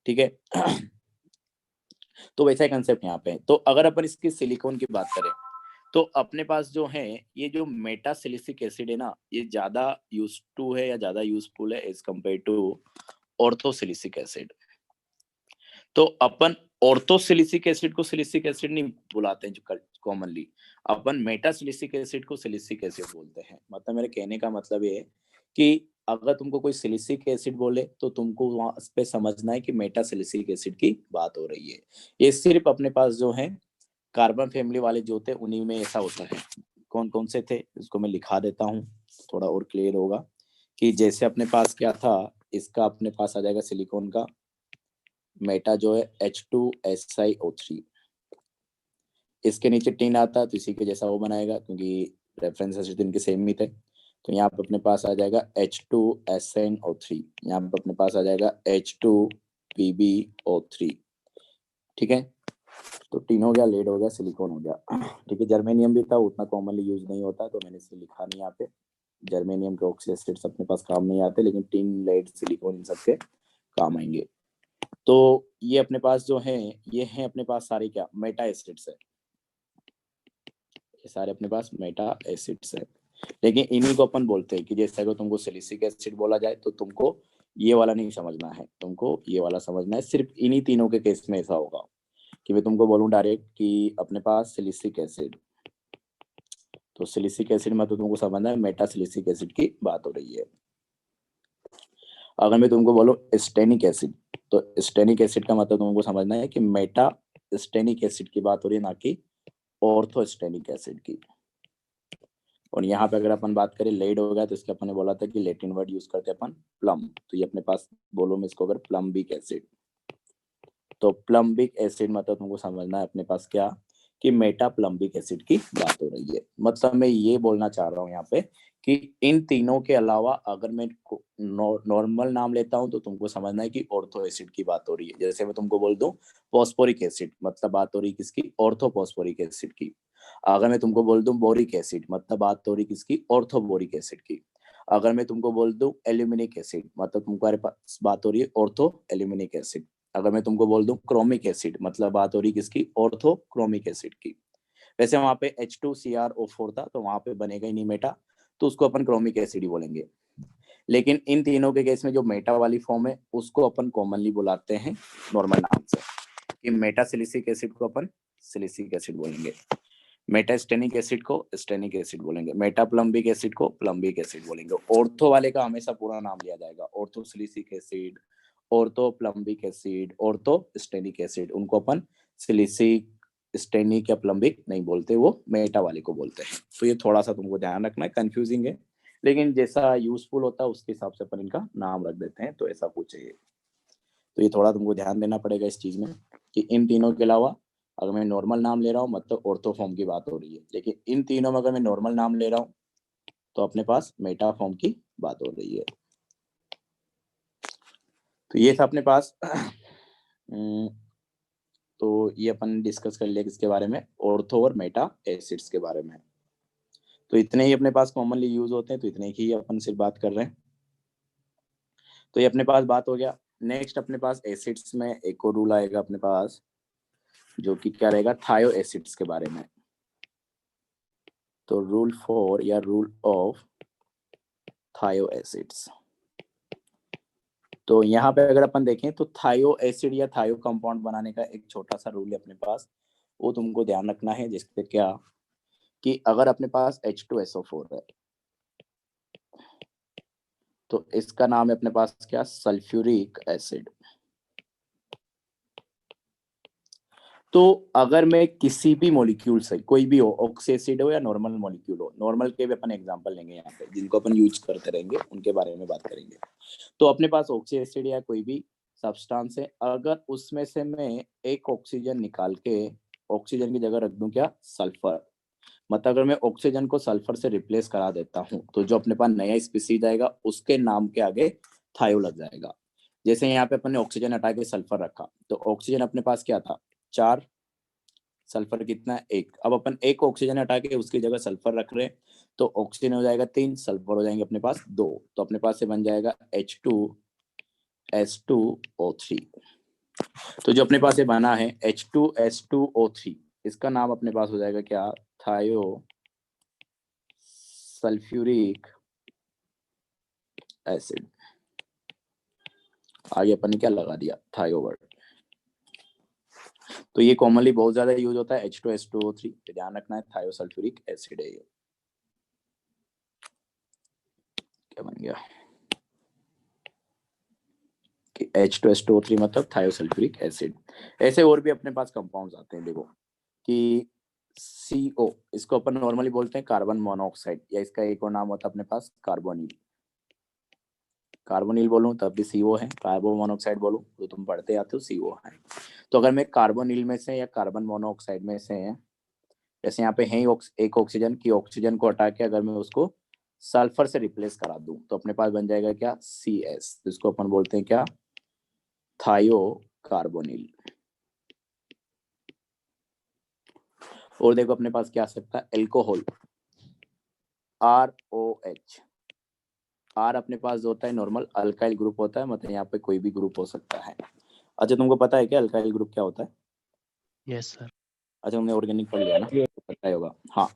ठीक है। तो वैसा कंसेप्ट यहाँ पे है। तो अगर अपन इसकी सिलिकॉन की बात करें तो अपने पास जो है ये जो मेटासिलिसिक एसिड है ना, ये ज्यादा यूज टू है या ज्यादा यूजफुल है एज कम्पेयर टू ऑर्थोसिलिसिक एसिड। तो अपन ऑर्थोसिलिसिक एसिड को सिलिसिक एसिड नहीं बुलाते हैं जो कॉमनली, अपन मेटासिलिसिक एसिड को सिलिसिक एसिड बोलते हैं। मतलब मेरे कहने का मतलब ये है कि अगर तुमको कोई सिलिसिक एसिड बोले तो तुमको वहां पे समझना है कि मेटासिलिसिक एसिड की बात हो रही है। ये सिर्फ अपने पास जो है कार्बन फैमिली वाले जो थे उन्हीं में ऐसा होता है। कौन कौन से थे इसको मैं लिखा देता हूँ, थोड़ा और क्लियर होगा। कि जैसे अपने पास क्या था, इसका अपने पास आ जाएगा सिलिकॉन का मेटा जो है H2SiO3, इसके नीचे टिन आता है तो इसी के जैसा वो बनाएगा क्योंकि रेफरेंस एसिड इनके सेम ही थे। तो यहाँ पे अपने पास आ जाएगा H2SnO3, यहाँ पे अपने पास आ जाएगा H2PbO3, ठीक है। तो टिन हो गया, लेड हो गया, सिलिकॉन हो गया, ठीक है। जर्मेनियम भी था, उतना कॉमनली यूज नहीं होता तो मैंने इसे लिखा नहीं यहाँ पे। जर्मेनियम के ऑक्सी एसिड्स अपने पास काम नहीं आते, लेकिन टिन, लेड, सिलिकॉन इन सबके काम आएंगे। तो ये अपने पास जो है ये है अपने पास सारे क्या मेटा एसिड्स है, ये सारे अपने पास मेटा एसिड्स है। लेकिन इन्हीं को अपन बोलते हैं कि जैसे अगर तुमको सिलिसिक एसिड बोला जाए तो तुमको ये वाला नहीं समझना है, तुमको ये वाला समझना है। सिर्फ इन्हीं तीनों के केस में ऐसा होगा कि मैं तुमको बोलूं डायरेक्ट कि अपने पास सिलिसिक एसिड, तो सिलिसिक एसिड में तो तुमको समझना है मेटा सिलिसिक एसिड की बात हो रही है। अगर मैं तुमको बोलूं स्टेनिक एसिड, तो स्टेनिक एसिड का मतलब तुमको समझना है कि मेटा स्टेनिक एसिड की बात हो रही है, ना कि ऑर्थोस्टेनिक एसिड की। और यहाँ पे अगर अपन बात करें लेड हो गया तो इसके अपन ने बोला था कि लैटिन वर्ड यूज करते हैं अपन प्लम, तो ये अपने पास बोलो मैं इसको अगर प्लम्बिक एसिड, तो प्लम्बिक एसिड मतलब तुमको समझना है अपने पास क्या कि मेटा प्लम्बिक एसिड की बात हो रही है। मतलब मैं ये बोलना चाह रहा हूँ यहाँ पे कि इन तीनों के अलावा अगर मैं नॉर्मल नाम लेता हूँ तो तुमको समझना है कि ऑर्थो एसिड की बात हो रही है। जैसे मैं तुमको बोल दूं फॉस्फोरिक एसिड, मतलब बात हो रही किसकी, ऑर्थोफॉस्फोरिक एसिड की। अगर मैं तुमको बोल दूं बोरिक एसिड, मतलब बात हो रही किसकी, ऑर्थोबोरिक एसिड की। अगर मैं तुमको बोल दूं एल्यूमिनिक एसिड, मतलब तुम्हारे पास बात हो रही है ऑर्थो एल्यूमिनिक एसिड। अगर मैं तुमको बोल दूं क्रोमिक एसिड, मतलब बात हो रही किसकी, ऑर्थो क्रोमिक एसिड की। वैसे वहां पे H2CrO4 था तो वहां पे बनेगा ही नहीं मेटा, तो उसको अपन क्रोमिक एसिड ही बोलेंगे। लेकिन इन तीनों के केस में जो मेटा वाली फॉर्म है उसको अपन कॉमनली बुलाते हैं नॉर्मल नाम से, कि मेटा सिलिसिक एसिड को अपन सिलिसिक एसिड बोलेंगे, मेटा स्टेनिक एसिड को स्टेनिक एसिड बोलेंगे, मेटा प्लम्बिक एसिड को प्लम्बिक एसिड बोलेंगे। ऑर्थो वाले का हमेशा पूरा नाम लिया जाएगा, ortho silicic acid, ortho plumbic acid, ortho stannic acid. उनको अपन सिलिसिक, स्टेनिक या प्लम्बिक नहीं बोलते, वो मेटा वाले को बोलते हैं। तो ये थोड़ा सा तुमको ध्यान रखना है, कंफ्यूजिंग है लेकिन जैसा यूजफुल होता है उसके हिसाब से अपन इनका नाम रख देते हैं। तो ऐसा कुछ है ये। तो ये थोड़ा तुमको ध्यान देना पड़ेगा इस चीज में कि इन तीनों के अलावा अगर मैं नॉर्मल नाम ले रहा हूँ मतलब ऑर्थो फॉर्म की बात हो रही है, लेकिन इन तीनों में अगर मैं नॉर्मल नाम ले रहा हूँ तो अपने पास मेटा फॉर्म की बात हो रही है। तो ये था अपने पास तो ये अपन डिस्कस कर लिया किसके बारे में, ऑर्थो और मेटा एसिड्स के बारे में। तो इतने ही अपने पास कॉमनली यूज होते हैं, तो इतने ही अपन सिर्फ बात कर रहे हैं। तो ये अपने पास बात हो गया। नेक्स्ट अपने पास एसिड्स में एक और रूल आएगा अपने पास, जो कि क्या रहेगा, थायो एसिड्स के बारे में। तो रूल 4 या रूल ऑफ थायो एसिड्स। तो यहाँ पे अगर अपन देखें तो थायो एसिड या थायो कंपाउंड बनाने का एक छोटा सा रूल है अपने पास, वो तुमको ध्यान रखना है। जिससे क्या कि अगर अपने पास H2SO4 है तो इसका नाम है अपने पास क्या, सल्फ्यूरिक एसिड। तो अगर मैं किसी भी मॉलिक्यूल से, कोई भी हो, ऑक्सी एसिड हो या नॉर्मल मॉलिक्यूल हो, नॉर्मल के भी अपन एग्जांपल लेंगे यहाँ पे जिनको अपन यूज करते रहेंगे, उनके बारे में बात करेंगे। तो अपने पास ऑक्सी एसिड या कोई भी सब्सटेंस है, अगर उसमें से मैं एक ऑक्सीजन निकाल के ऑक्सीजन की जगह रख दूं क्या, सल्फर, मतलब अगर मैं ऑक्सीजन को सल्फर से रिप्लेस करा देता हूँ तो जो अपने पास नया स्पीसीज आएगा उसके नाम के आगे थायो लग जाएगा। जैसे यहाँ पे अपन ने ऑक्सीजन हटा के सल्फर रखा, तो ऑक्सीजन अपने पास क्या था, 4, सल्फर कितना है, 1। अब अपन एक ऑक्सीजन हटा के उसकी जगह सल्फर रख रहे हैं, तो ऑक्सीजन हो जाएगा 3, सल्फर हो जाएंगे अपने पास 2। तो अपने पास से बन जाएगा H2S2O3। तो जो अपने पास ये बना है H2S2O3, इसका नाम अपने पास हो जाएगा क्या, थायो सल्फ्यूरिक एसिड। आगे अपन ने क्या लगा दिया, थायो वर्ड। तो ये कॉमनली बहुत ज्यादा यूज होता है H2S2O3, तो ध्यान रखना है थायो सल्फ्यूरिक एसिड है ये। क्या बन गया कि H2S2O3 मतलब थायो सल्फ्यूरिक एसिड। ऐसे और भी अपने पास कंपाउंड्स आते हैं, देखो कि CO, इसको अपन नॉर्मली बोलते हैं कार्बन मोनोऑक्साइड, या इसका एक और नाम होता है अपने पास कार्बोनिल। कार्बोनिल बोलूं तब भी CO है, कार्बन मोनोऑक्साइड बोलूं तो तुम पढ़ते आते हो CO है। तो अगर मैं कार्बोनिल में से या कार्बन मोनोऑक्साइड में से, जैसे यहाँ पे है एक ऑक्सीजन की, ऑक्सीजन को हटा के अगर मैं उसको सल्फर से रिप्लेस करा दूं तो अपने पास बन जाएगा क्या, CS, जिसको अपन बोलते हैं क्या, थायो कार्बोनिल। और देखो अपने पास क्या आ सकता है, एल्कोहल, ROH। R अपने पास जो होता है नॉर्मल अल्काइल ग्रुप होता है, मतलब यहाँ पे कोई भी ग्रुप हो सकता है। अच्छा तुमको पता है क्या अल्काइल ग्रुप क्या होता है? Yes sir. अच्छा तुमने ऑर्गेनिक पढ़ लिया ना, तो पता ही होगा। हाँ,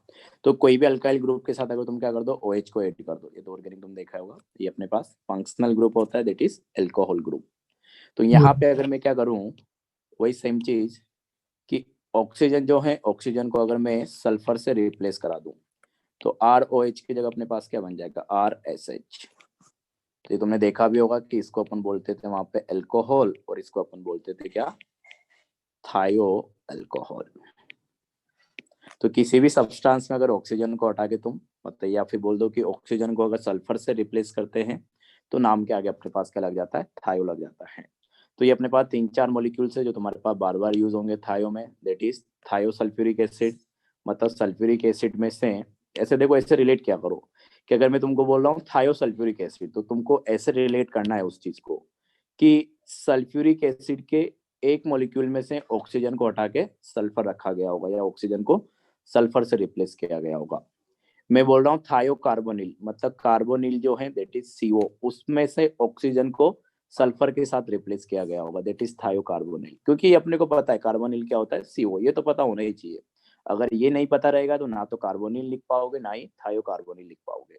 तो कोई भी अल्काइल ग्रुप के साथ अगर तुम क्या कर दो, OH को ऐड कर दो, ये तो ऑर्गेनिक तुम देखा होगा। ये अपने पास फंक्शनल ग्रुप होता है, दैट इज एल्कोहल ग्रुप। तो यहाँ पे अगर मैं क्या करूँ, वही सेम चीज कि ऑक्सीजन जो है, ऑक्सीजन को अगर मैं सल्फर से रिप्लेस करा दूं तो ROH की जगह अपने पास क्या बन जाएगा, RSH। तो ये तुमने देखा भी होगा कि इसको अपन बोलते थे वहां पे एल्कोहल, और इसको अपन बोलते थे क्या, थायो एल्कोहल। तो किसी भी सब्सटेंस में अगर ऑक्सीजन को हटा के तुम मतलब, या फिर बोल दो कि ऑक्सीजन को अगर सल्फर से रिप्लेस करते हैं तो नाम के आगे अपने पास क्या लग जाता है, थायो लग जाता है। तो ये अपने पास 3-4 मॉलिक्यूल्स है जो तुम्हारे पास बार बार यूज होंगे थायो में, दैट इज थायो सल्फ्यूरिक एसिड। मतलब सल्फ्यूरिक एसिड में से, ऐसे देखो ऐसे रिलेट क्या करो कि अगर मैं तुमको बोल रहा हूँ थायो सल्फ्यूरिक एसिड, तो तुमको ऐसे रिलेट करना है उस चीज को कि सल्फ्यूरिक एसिड के एक मॉलिक्यूल में से ऑक्सीजन को हटा के सल्फर रखा गया होगा, या ऑक्सीजन को सल्फर से रिप्लेस किया गया होगा। मैं बोल रहा हूँ थायो कार्बोनिल, मतलब कार्बोनिल जो है दैट इज CO, उसमें से ऑक्सीजन को सल्फर के साथ रिप्लेस किया गया होगा, दैट इज थायो कार्बोनिल। क्योंकि अपने को पता है कार्बोनिल क्या होता है, CO, ये तो पता होना ही चाहिए। अगर ये नहीं पता रहेगा तो ना तो कार्बोनिल लिख पाओगे ना ही थायो कार्बोनिल लिख पाओगे।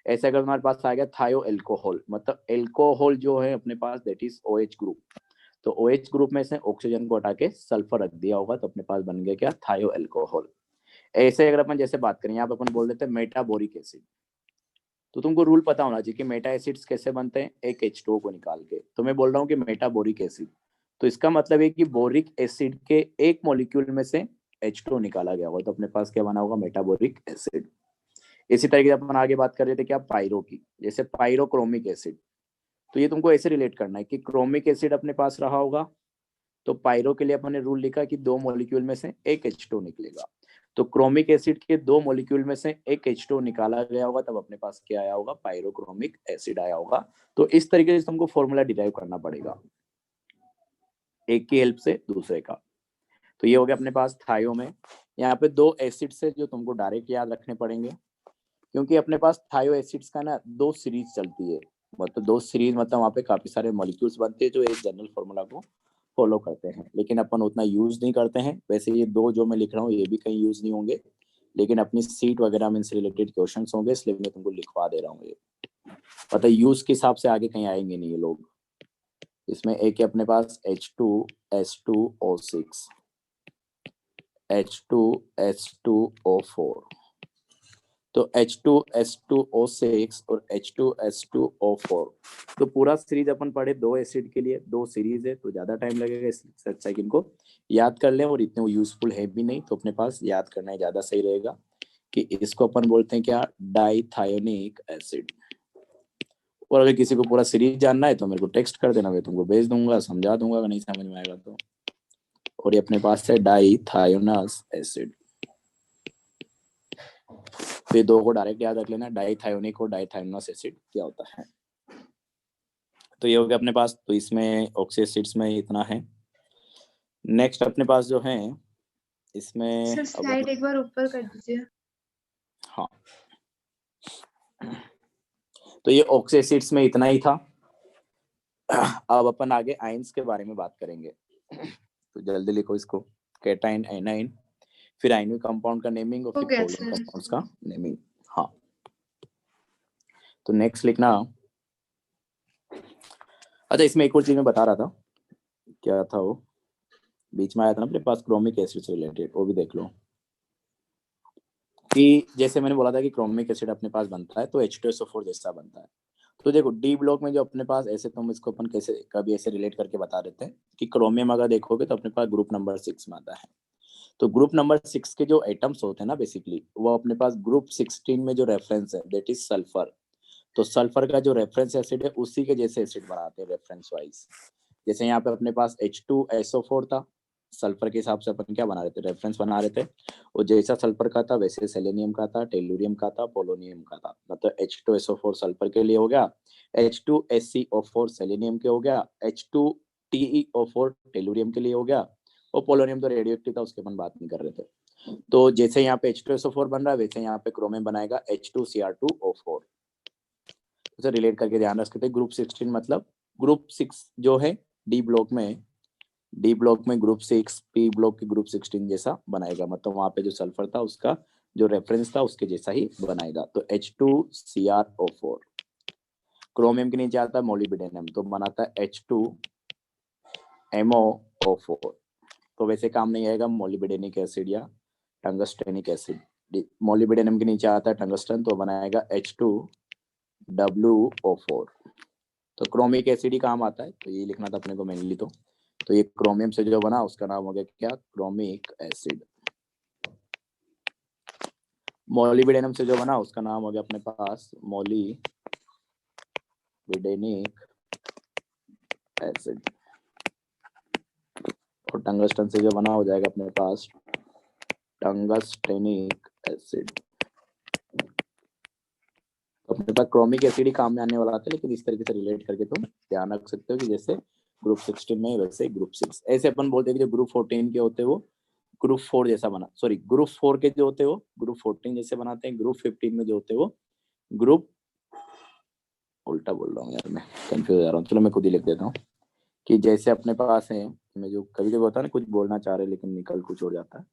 ऐसे अगर हमारे पास आ गया थायो एल्कोहल, मतलब एल्कोहल जो है अपने पास दैट इज OH ग्रुप, तो OH ग्रुप में से ऑक्सीजन को हटा के सल्फर रख दिया होगा, तो अपने पास बन गया क्या, थायो एल्कोहल। ऐसे अगर अपन जैसे बात करें, यहाँ पे अपन बोल देते हैं मेटाबोरिक एसिड, तो तुमको रूल पता होना चाहिए कि मेटा एसिड्स कैसे बनते हैं, एक H2O को निकाल के। तो मैं बोल रहा हूँ कि मेटाबोरिक एसिड, तो इसका मतलब है कि बोरिक एसिड के एक मॉलिक्यूल में से H2O निकाला गया होगा, तो अपने पास क्या बना होगा, मेटाबोरिक एसिड। इसी तरीके से अपन आगे बात कर रहे थे क्या, पायरो की, जैसे पायरोक्रोमिक एसिड। तो ये तुमको ऐसे रिलेट करना है कि क्रोमिक एसिड अपने पास रहा होगा, तो पायरो के लिए अपन ने रूल लिखा कि 2 मॉलिक्यूल में से एक H2 निकलेगा। तो क्रोमिक एसिड के 2 मॉलिक्यूल में से एक H2 निकाला गया होगा, तब अपने पास क्या आया होगा, पायरोक्रोमिक एसिड आया होगा। तो इस तरीके से तुमको फॉर्मूला डिराइव करना पड़ेगा, एक की हेल्प से दूसरे का। तो ये हो गया अपने पास थायो में। यहाँ पे 2 एसिड से जो तुमको डायरेक्ट याद रखने पड़ेंगे, क्योंकि अपने पास थायो एसिड्स का ना 2 सीरीज चलती है, मतलब 2 सीरीज, मतलब वहाँ पे काफी सारे मॉलिक्यूल्स बनते हैं जो एक जनरल फॉर्मूला को फॉलो करते हैं, लेकिन अपन उतना यूज नहीं करते हैं। वैसे ये 2 जो मैं लिख रहा हूँ ये भी कहीं यूज नहीं होंगे, लेकिन अपनी सीट वगैरह में इनसे रिलेटेड क्वेश्चन होंगे, इसलिए मैं तुमको लिखवा दे रहा हूँ। ये पता यूज के हिसाब से आगे कहीं आएंगे नहीं ये लोग। इसमें एक है अपने पास H2S2O6, H2S2O4, तो H2S2O6 और H2S2O4, तो पूरा सीरीज अपन पढ़े 2 एसिड के लिए, 2 सीरीज है, तो ज्यादा टाइम लगेगा, इससे अच्छा कि इनको याद कर लें, और इतने यूजफुल है भी नहीं, तो अपने पास याद करना ही ज्यादा सही रहेगा कि इसको अपन बोलते हैं क्या, डाइथायोनिक एसिड। और अगर किसी को पूरा सीरीज जानना है तो मेरे को टेक्स्ट कर देना, मैं तुमको भेज दूंगा, समझा दूंगा, अगर नहीं समझ में आएगा तो। और ये अपने पास है डाइथायोनस एसिड। तो ये 2 को डायरेक्ट याद रख लेना, डाइथायोनिक और डाइथायोनस एसिड क्या होता है। तो ये हो गया अपने पास। तो इसमें ऑक्सी एसिड्स में इतना है। नेक्स्ट अपने पास जो है इसमें सर स्लाइड एक बार ऊपर कर दीजिए। हाँ, तो ये ऑक्सी एसिड्स में इतना ही था। अब अपन आगे आयंस के बारे में बात करेंगे, तो जल्दी लिखो इसको, कैटाइन, एनाइन, फिर आयनिक कंपाउंड का नेमिंग और हो फिर गया कोवलेंट सर। कंपाउंड्स का नेमिंग। हाँ, तो नेक्स्ट लिखना। अच्छा, इसमें एक और चीज मैं बता रहा था, क्या था वो, बीच में आया था ना अपने पास क्रोमिक एसिड से रिलेटेड, वो भी देख लो। कि जैसे मैंने बोला था कि क्रोमिक एसिड अपने पास बनता है तो H2SO4 जैसा बनता है। तो देखो डी ब्लॉक में जो अपने पास, ऐसे तो हम इसको अपन कैसे कभी ऐसे रिलेट करके बता देते हैं कि क्रोमियम अगर देखोगे तो अपने पास ग्रुप नंबर 6 में आता है। तो ग्रुप नंबर 6 के जो एटम्स होते हैं ना बेसिकली, वो अपने पास ग्रुप 16 में जो रेफरेंस है दैट इज सल्फर। तो सल्फर का जो रेफरेंस एसिड है उसी के जैसे एसिड बनाते हैं रेफरेंस वाइज। जैसे यहाँ पे अपने पास H2SO4 था, सल्फर के हिसाब से अपन क्या बना रहे थे, रेफरेंस बना रहे थे। और जैसा सल्फर का था वैसे सेलेनियम का था, टेलुरियम का था, पोलोनियम का था। मतलब H2SO4 सल्फर के लिए हो गया, H2SeO4 सेलेनियम के हो गया, H2TeO4 टेलुरियम के लिए हो गया, और पोलोनियम तो रेडियो एक्टिव था, उसके अपन बात नहीं कर रहे थे। तो जैसे यहाँ पे H2SO4 बन रहा है वैसे यहाँ पे क्रोमियम बनाएगा H2Cr2O4। उसे रिलेट करके ध्यान रखते थे। ग्रुप 16 मतलब ग्रुप 6 जो है डी ब्लॉक में ग्रुप 6 पी ब्लॉक के ग्रुप 16 जैसा बनाएगा, मतलब वहां पे जो सल्फर था उसका जो रेफरेंस था उसके जैसा ही बनाएगा। तो H2Cr2O4। क्रोमियम के नीचे आता है मोलिब्डेनम, तो बनाता है H2MoO4। तो वैसे काम नहीं आएगा मोलिब्डेनिक एसिड या टंगस्टेनिक एसिड। मोलिब्डेनम के नीचे आता है टंगस्टन, तो बनाएगा H2WO4। तो क्रोमिक एसिड ही काम आता है, तो ये लिखना था अपने को मेनली। तो ये क्रोमियम से जो बना उसका नाम हो गया क्या, क्रोमिक एसिड। मोलिब्डेनम से जो बना उसका नाम हो गया अपने पास मोलिब्डेनिक एसिड। और टंगस्टन से जो बना हो जाएगा अपने पास टंगस्टेनिक एसिड। तो अपने पास क्रोमिक एसिड ही काम में आने वाला था, लेकिन इस तरीके से रिलेट करके तुम ध्यान रख सकते हो कि जैसे ग्रुप 16 में वैसे ग्रुप 6। ऐसे अपन बोलते हैं कि जो ग्रुप 14 के होते हैं वो ग्रुप 4 जैसा बना, सॉरी ग्रुप 4 के जो होते हैं वो ग्रुप 14 जैसे बनाते हैं। ग्रुप 15 में जो होते हैं वो ग्रुप, उल्टा बोल रहा हूँ यार, मैं कंफ्यूज हो जा रहा हूँ, चलो मैं खुद ही लिख देता हूँ कि जैसे अपने पास है, मैं जो कभी कभी होता है ना कुछ बोलना चाह रहे लेकिन निकल कुछ और जाता है।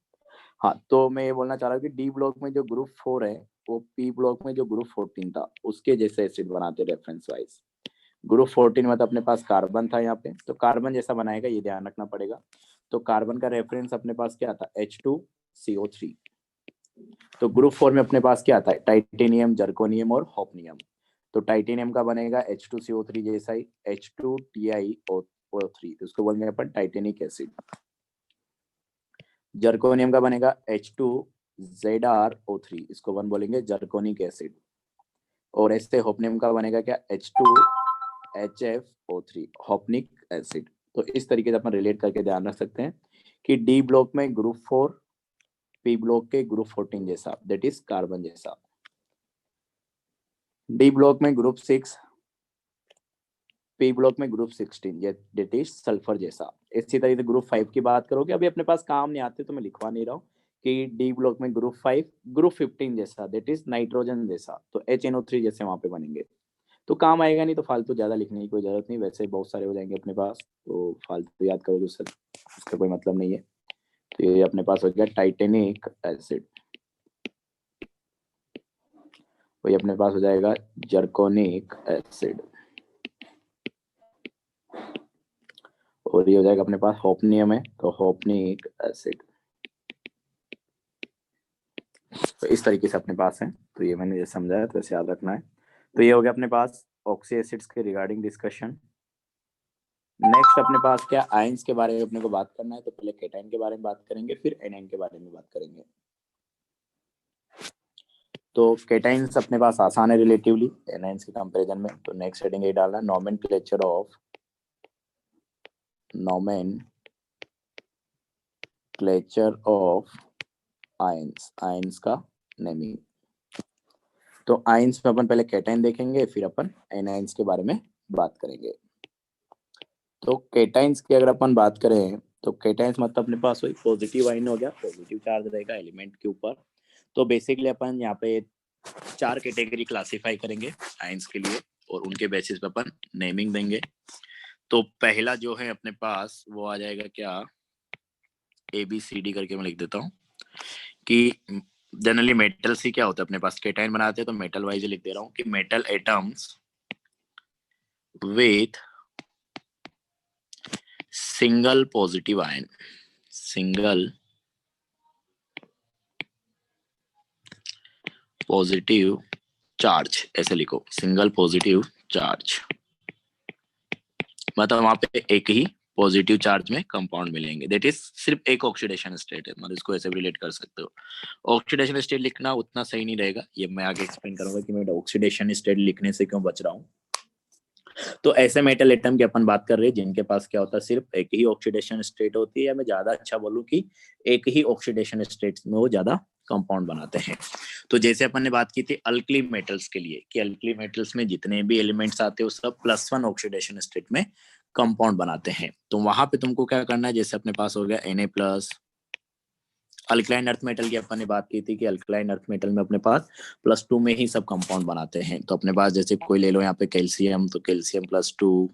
हाँ, तो मैं ये बोलना चाह रहा हूँ कि डी ब्लॉक में जो ग्रुप 4 है वो पी ब्लॉक में जो ग्रुप 14 था उसके जैसे एसिड बनाते रेफरेंस वाइज। ग्रुप 14 में तो अपने पास कार्बन था यहाँ पे, तो कार्बन जैसा बनाएगा ये ध्यान रखना पड़ेगा। तो कार्बन का रेफरेंस अपने पास क्या था, H2CO3। तो ग्रुप 4 में अपने पास क्या आता है, टाइटेनियम, जर्कोनियम और होफनियम। तो टाइटेनियम का बनेगा H2CO3 जैसा ही H2TiO3, तो उसको बोलेंगे अपन टाइटेनिक एसिड। जर्कोनियम का बनेगा H2 ZrO3, इसको 1 बोलेंगे जर्कोनिक एसिड। और ऐसे होपनियम का बनेगा क्या, H2HFO3 होपनिक एसिड। तो इस तरीके से अपन रिलेट करके ध्यान रख सकते हैं कि डी ब्लॉक में ग्रुप 4 पी ब्लॉक के ग्रुप 14 जैसा, दैट इज कार्बन जैसा। डी ब्लॉक में ग्रुप 6 पी ब्लॉक में ग्रुप 16 दैट इज सल्फर जैसा। इसी तरीके से ग्रुप 5 की बात करोगे, अभी अपने पास काम नहीं आते तो मैं लिखवा नहीं रहा हूँ कि डी ब्लॉक में ग्रुप 5 ग्रुप 15 जैसा, दैट इज नाइट्रोजन जैसा। तो HNO3 जैसे वहां पे बनेंगे, तो काम आएगा नहीं, तो फालतू ज्यादा लिखने की कोई जरूरत नहीं, वैसे बहुत सारे हो जाएंगे अपने पास, तो फालतू याद करोगे उससे उसका कोई मतलब नहीं है। तो ये अपने पास हो गया टाइटेनिक एसिड, वही अपने पास हो जाएगा जर्कोनिक एसिड, और ये हो जाएगा अपने पास होपनियम है तो होपनिक एसिड। तो इस तरीके से अपने पास है, तो ये मैंने जैसे समझाया तो ऐसे याद रखना है। तो ये हो गया अपने पास ऑक्सी एसिड्स के रिगार्डिंग डिस्कशन। नेक्स्ट अपने पास क्या, आयंस के बारे में अपने को बात करना है। तो पहले केटाइन के बारे में बात करेंगे, फिर एनाइन के बारे में बात करेंगे। तो केटाइन्स अपने पास आसान है रिलेटिवली एनाइंस के कंपैरिजन में। तो नेक्स्ट हेडिंग ये डालना, नोमेनक्लेचर ऑफ आयंस, आयंस का नेमिंग। तो आयंस में अपन पहले केटाइन देखेंगे, फिर अपन एनाइंस के बारे में बात करेंगे। तो केटाइन्स की अगर अपन बात करें तो केटाइन्स मतलब अपने पास वही पॉजिटिव आयन हो गया, पॉजिटिव चार्ज रहेगा एलिमेंट के ऊपर। तो बेसिकली अपन यहाँ पे 4 कैटेगरी क्लासिफाई करेंगे आयंस के लिए, और उनके बेसिस पे अपन नेमिंग देंगे। तो पहला जो है अपने पास वो आ जाएगा क्या, ABCD करके मैं लिख देता हूँ कि जनरली मेटल्स ही क्या होता है अपने पास, केटाइन बनाते हैं तो मेटल वाइज लिख दे रहा हूँ कि metal atoms with single positive ion, single positive charge, ऐसे लिखो सिंगल पॉजिटिव चार्ज, मतलब वहां पे एक ही पॉजिटिव चार्ज में कंपाउंड मिलेंगे, दैट इज सिर्फ एक ऑक्सीडेशन स्टेट है, मतलब इसको ऐसे रिलेट कर सकते हो। ऑक्सीडेशन स्टेट लिखना उतना सही नहीं रहेगा, ये मैं आगे एक्सप्लेन करूंगा कि मैं ऑक्सीडेशन स्टेट लिखने से क्यों बच रहा हूँ। तो ऐसे मेटल एटम की अपन बात कर रहे हैं जिनके पास क्या होता है, सिर्फ एक ही ऑक्सीडेशन स्टेट होती है, या मैं ज्यादा अच्छा बोलूं कि एक ही ऑक्सीडेशन स्टेट में वो ज्यादा कंपाउंड बनाते हैं। तो जैसे अपन ने बात की थी अल्कली मेटल्स के लिए कि अल्कली मेटल्स में जितने भी एलिमेंट्स आते हैं वो सब +1 ऑक्सीडेशन स्टेट में कंपाउंड बनाते हैं। तो वहां पे तुमको क्या करना है, जैसे अपने पास हो गया Na+, अल्कलाइन अर्थ मेटल की अपन ने बात की थी कि अल्कलाइन अर्थ मेटल में अपने पास +2 में ही सब कंपाउंड बनाते हैं। तो अपने पास जैसे कोई ले लो यहाँ पे कैल्शियम, तो कैल्शियम +2,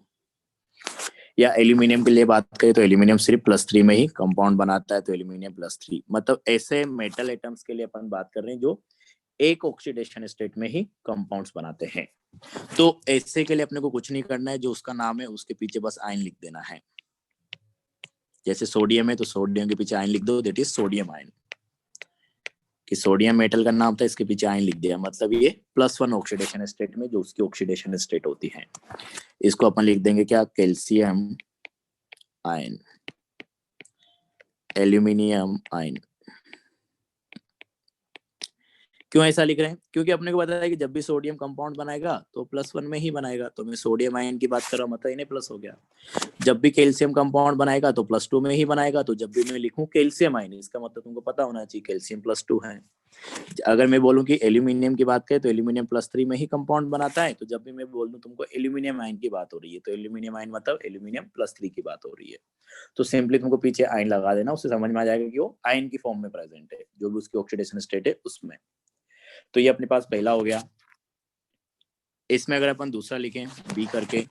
या एल्यूमिनियम के लिए बात करें तो एल्यूमिनियम सिर्फ +3 में ही कंपाउंड बनाता है, तो एल्यूमिनियम +3। मतलब ऐसे मेटल एटम्स के लिए अपन बात कर रहे हैं जो एक ऑक्सीडेशन स्टेट में ही कंपाउंड्स बनाते हैं। तो ऐसे के लिए अपने को कुछ नहीं करना है, जो उसका नाम है उसके पीछे बस आयन लिख देना है। जैसे सोडियम है तो सोडियम के पीछे आयन लिख दो, दैट इज सोडियम आयन, कि सोडियम मेटल का नाम था, इसके पीछे आयन लिख दिया, मतलब ये +1 ऑक्सीडेशन स्टेट में जो उसकी ऑक्सीडेशन स्टेट होती है, इसको अपन लिख देंगे क्या, कैल्शियम आयन, एल्यूमिनियम आयन। क्यों ऐसा लिख रहे हैं, क्योंकि अपने को पता है कि जब भी सोडियम कंपाउंड बनाएगा तो +1 में ही बनाएगा, तो मैं सोडियम आयन की बात कर रहा हूँ, मतलब Na+ हो गया। जब भी कैल्शियम कंपाउंड बनाएगा तो +2 में ही बनाएगा, तो जब भी मैं लिखूं कैल्शियम आयन, इसका मतलब तुमको पता होना चाहिए कैल्शियम +2 है। अगर मैं बोलूं कि एल्यूमिनियम की बात करें तो एल्यूमिनियम +3 में ही कंपाउंड बनाता है, तो जब भी मैं बोल दूं तुमको एल्यूमिनियम आयन की बात हो रही है तो एल्यूमिनियम आयन मतलब एल्यूमिनियम +3 की बात हो रही है। तो सिंपली तुमको पीछे आयन लगा देना, उससे समझ में आ जाएगा कि वो आयन की फॉर्म में प्रेजेंट है, जो भी उसकी ऑक्सीडेशन स्टेट है उसमें। तो ये अपने पास पहला हो गया। इसमें अगर अपन दूसरा लिखें बी करके,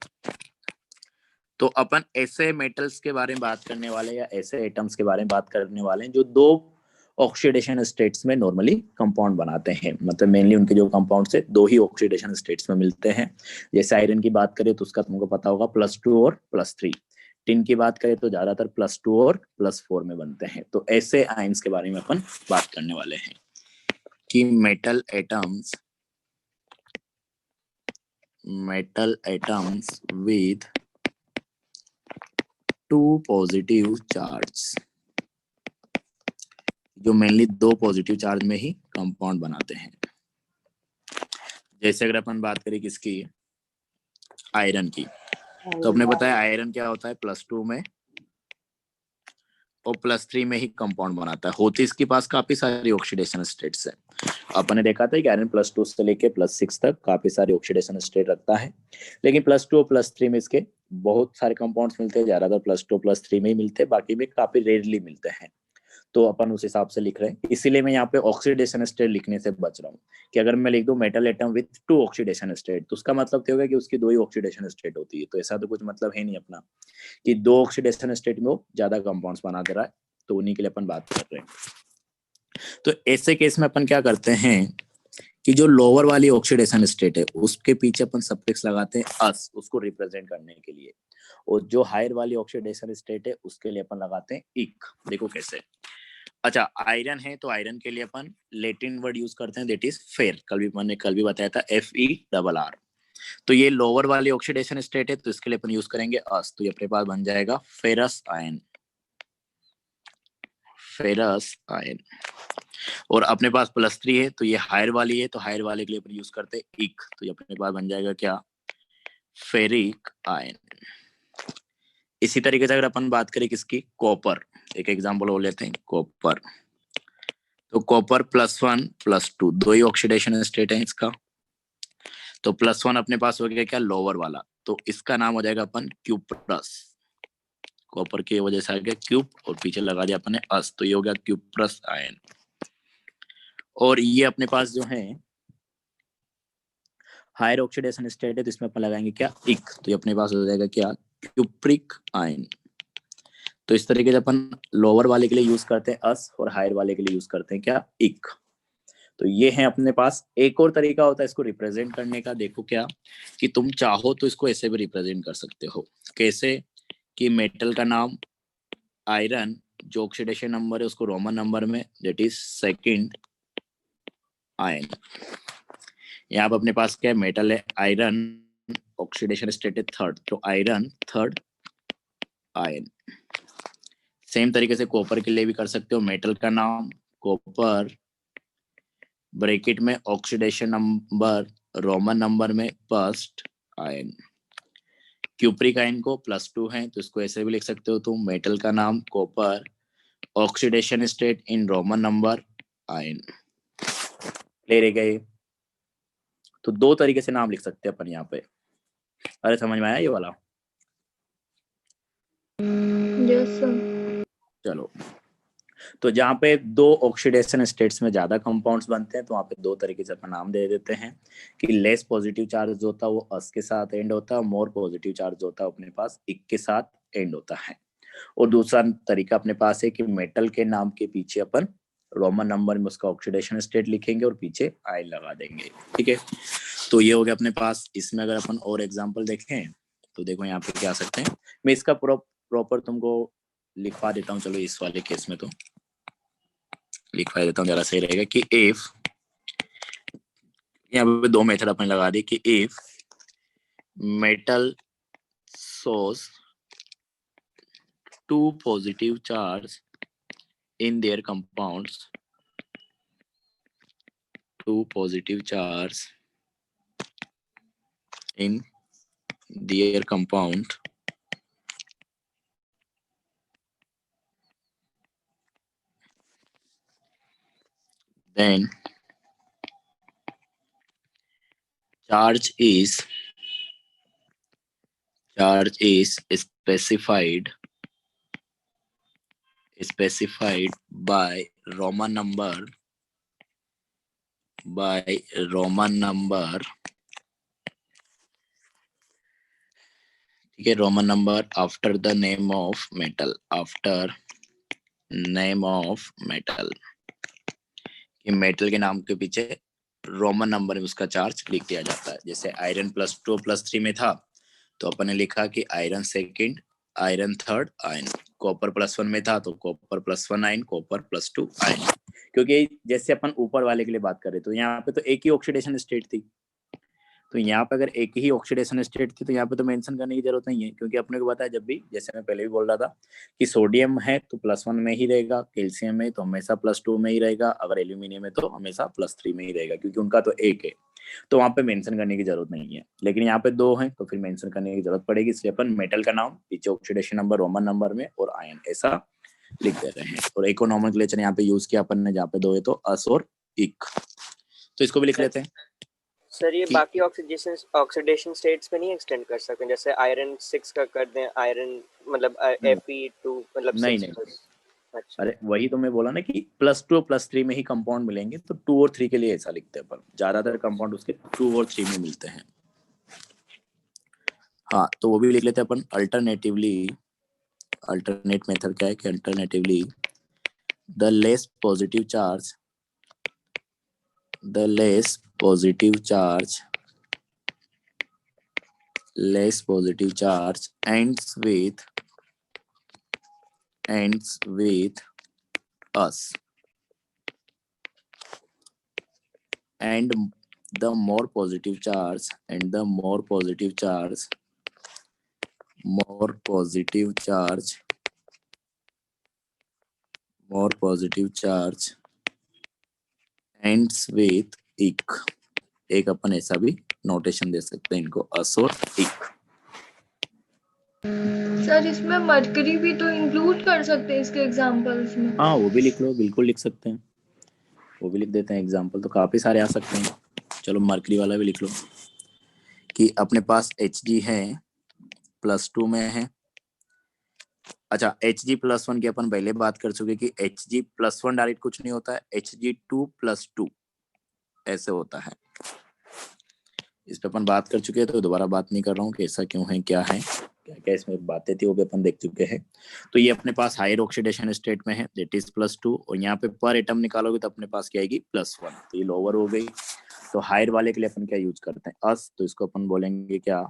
तो अपन ऐसे मेटल्स के बारे में बात करने वाले या ऐसे एटम्स के बारे में बात करने वाले हैं जो 2 ऑक्सीडेशन स्टेट्स में नॉर्मली कंपाउंड बनाते हैं, मतलब मेनली उनके जो कंपाउंड्स है 2 ही ऑक्सीडेशन स्टेट्स में मिलते हैं। जैसे आयरन की बात करें तो उसका तुमको पता होगा +2 और +3। टिन की बात करें तो ज्यादातर +2 और +4 में बनते हैं। तो ऐसे आयंस के बारे में अपन बात करने वाले हैं कि metal atoms with 2 positive charge, जो मेनली 2 पॉजिटिव चार्ज में ही कंपाउंड बनाते हैं। जैसे अगर अपन बात करें किसकी, आयरन की, तो अपने बताया आयरन क्या होता है, +2 में और +3 में ही कंपाउंड बनाता है। होती इसके पास काफी सारी ऑक्सीडेशन स्टेट्स है। अपन ने देखा था कि आयरन +2 से लेके +6 तक काफी सारे ऑक्सीडेशन स्टेट रखता है, लेकिन +2 और +3 में इसके बहुत सारे कंपाउंड्स मिलते हैं, ज्यादातर +2 +3 में ही मिलते हैं, बाकी में काफी रेयरली मिलते हैं। तो अपन उस हिसाब से लिख रहे हैं, इसीलिए मैं यहाँ पे ऑक्सीडेशन स्टेट लिखने से बच रहा हूँ कि अगर मैं लिख दूं metal atom with 2 oxidation state, तो उसका मतलब ये होगा कि उसकी 2 ही ऑक्सीडेशन स्टेट होती है। तो ऐसा तो कुछ मतलब है नहीं अपना कि 2 ऑक्सीडेशन स्टेट में वो ज्यादा कंपाउंड्स बना दे रहा है, तो उन्हीं के लिए अपन बात कर रहे हैं। तो ऐसे केस में अपन क्या करते हैं कि जो लोअर वाली ऑक्सीडेशन स्टेट है उसके पीछे अपन सफिक्स लगाते हैं अस, उसको रिप्रेजेंट करने के लिए, और जो हायर वाली ऑक्सीडेशन स्टेट है उसके लिए अपन लगाते हैं इक। देखो कैसे, अच्छा आयरन है तो आयरन के लिए अपन लैटिन वर्ड यूज करते हैं, दैट इज फेर। मैंने कल भी बताया था FeRr। तो ये लोअर वाली ऑक्सीडेशन स्टेट है, तो इसके लिए अपन यूज करेंगे अस, तो ये अपने पास बन जाएगा फेरस आयन, फेरस आयन। और अपने पास +3 है तो ये हायर वाली है, तो हायर वाले के लिए अपन यूज करते हैं इक, तो ये अपने पास बन जाएगा क्या, फेरिक आयन। इसी तरीके से अगर अपन बात करें किसकी, कॉपर, एक एग्जांपल हो लेते हैं कॉपर। तो कॉपर +1 +2 2 ही ऑक्सीडेशन स्टेट है इसका, तो +1 अपने पास हो गया क्या, लोअर वाला, तो इसका नाम हो जाएगा अपन क्यूप्रस। कॉपर की वजह से आ गया क्यूब और पीछे लगा दिया अपन ने अस, तो ये हो गया क्यूप्रस आयन। और ये अपने पास जो है हायर ऑक्सीडेशन स्टेट है, तो इसमें अपन लगाएंगे क्या, इक, तो ये अपने पास हो जाएगा क्या, क्यूप्रिक आयन। तो इस तरीके से अपन लोअर वाले के लिए यूज करते हैं अस और हायर वाले के लिए यूज करते हैं क्या, इक। तो ये है अपने पास। एक और तरीका होता है इसको रिप्रेजेंट करने का, देखो क्या कि तुम चाहो तो इसको ऐसे भी रिप्रेजेंट कर सकते हो। कैसे कि मेटल का नाम आयरन, जो ऑक्सीडेशन नंबर है उसको रोमन नंबर में, दैट इज सेकंड आयन। यहाँ पर अपने पास क्या मेटल है आयरन, ऑक्सीडेशन स्टेट है 3rd, तो आयरन 3rd आयन। सेम तरीके से कॉपर के लिए भी कर सकते हो, मेटल का नाम कॉपर, ब्रैकेट में ऑक्सीडेशन नंबर रोमन नंबर में 1st आयन। क्यूप्रिक आयन को +2 है, तो इसको ऐसे भी लिख सकते हो तुम, मेटल का नाम copper, oxidation state in Roman number ion. ले रह गए, तो 2 तरीके से नाम लिख सकते हैं अपन यहाँ पे। अरे समझ में आया ये वाला, यस सर। चलो। तो जहाँ पे 2 ऑक्सीडेशन स्टेट्स में ज्यादा कंपाउंड्स बनते हैं, तो वहाँ पे 2 तरीके से अपन नाम दे देते हैं कि लेस पॉजिटिव चार्ज होता है वो अस के साथ एंड होता है, मोर पॉजिटिव चार्ज होता है अपने पास इक के साथ एंड होता है। और दूसरा तरीका अपने पास है कि मेटल के नाम के पीछे अपन रोमन नंबर में उसका ऑक्सीडेशन स्टेट लिखेंगे और पीछे आयन लगा देंगे, ठीक है। तो ये हो गया अपने पास। इसमें अगर अपन और एग्जांपल देखें तो देखो यहाँ पे क्या सकते हैं, मैं इसका प्रॉपर तुमको लिखवा देता हूँ। चलो इस वाले केस में तो लिखवा देता हूँ, जरा सही रहेगा कि इफ, यहाँ पे 2 मेथड अपन लगा दी कि if metal shows 2 positive charge in their compounds, 2 positive charge in their compound, then charge is specified by Roman number, ठीक है, Roman number after the name of metal, after name of metal, कि metal के नाम के पीछे Roman number में उसका charge लिख दिया जाता है। जैसे आयरन +2 +3 में था, तो अपन ने लिखा कि iron 2nd, iron 3rd ion. Copper +1 में था तो कॉपर +1 आयन, कॉपर +2 आयन। क्योंकि जैसे अपन ऊपर वाले के लिए बात करें तो यहाँ पे तो एक ही ऑक्सीडेशन स्टेट थी, तो यहाँ पे अगर एक ही ऑक्सीडेशन स्टेट थी तो यहाँ पे तो मेंशन करने की जरूरत नहीं है, क्योंकि अपने को पता है जब भी, जैसे मैं पहले भी बोल रहा था कि सोडियम है तो +1 में ही रहेगा, कैल्शियम है तो हमेशा +2 में ही रहेगा, अगर एल्यूमिनियम है तो हमेशा +3 में ही रहेगा, क्योंकि उनका तो एक है, तो वहाँ पे मेंशन करने की जरूरत नहीं है। लेकिन यहाँ पे 2 हैं तो फिर मेंशन करने की जरूरत पड़ेगी, इसलिए अपन मेटल का नाम पीछे ऑक्सीडेशन नंबर रोमन नंबर में और आयन ऐसा लिख दे रहे हैं। और एक और नॉमेनक्लेचर यहाँ पे यूज किया अपन ने, जहाँ पे 2 है तो अस और इक, तो इसको भी लिख लेते हैं। सर ये कि- बाकी ऑक्सीडेशन स्टेट्स पे नहीं एक्सटेंड कर सकते, जैसे आयरन 6 का कर दें, आयरन मतलब Fe2 मतलब नहीं 6 नहीं, प्लस। अच्छा अरे वही तो मैं बोला ना कि +2 और +3 में ही कंपाउंड मिलेंगे, तो 2 और 3 के लिए ऐसा लिखते हैं पर ज्यादातर कंपाउंड उसके 2 और 3 में मिलते हैं। हाँ तो वो भी लिख लेते हैं अपन। अल्टरनेटिवली, अल्टरनेट मेथड क्या है कि alternatively the less positive charge, the less positive charge, less positive charge ends with us, and the more positive charge, and the more positive charge, more positive charge, more positive charge ends with इक। एक अपन ऐसा भी notation दे सकते हैं इनको, अस और इक। Sir इसमें मरकरी भी तो इंक्लूड कर सकते हैं इसके एग्जांपल्स में। हाँ वो भी लिख लो, बिल्कुल लिख सकते हैं, वो भी लिख देते हैं। एग्जाम्पल तो काफी सारे आ सकते हैं, चलो मरकरी वाला भी लिख लो कि अपने पास Hg है +2 में है। अच्छा Hg+1 की अपन पहले बात कर चुके कि Hg+1 डायरेक्ट कुछ नहीं होता है, Hg2+2 ऐसे होता है, इस पे अपन बात कर चुके हैं तो दोबारा बात नहीं कर रहा हूँ कि ऐसा क्यों है, क्या है, क्या क्या इसमें बातें थी वो भी अपन देख चुके हैं। तो ये अपने पास हायर ऑक्सीडेशन स्टेट में है, दैट इज +2, और यहाँ पे पर एटम निकालोगे तो अपने पास क्या आएगी +1, तो ये लोअर हो गई। तो हायर वाले के लिए अपन क्या यूज करते हैं, अस, तो इसको अपन बोलेंगे क्या,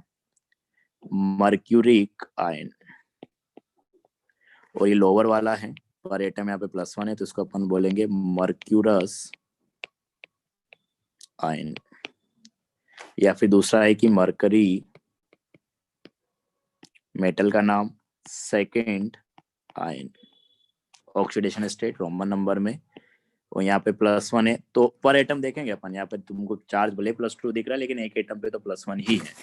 मर्क्यूरिक आयन। और ये लोअर वाला है, पर एटम यहाँ पे +1 है तो इसको अपन बोलेंगे मर्क्यूरस आयन। या फिर दूसरा है कि मरकरी, मेटल का नाम, second ion, oxidation state Roman number में, और यहाँ पे +1 है तो पर एटम देखेंगे अपन, यहाँ पे तुमको चार्ज भले +2 दिख रहा है लेकिन एक एटम पे तो +1 ही है।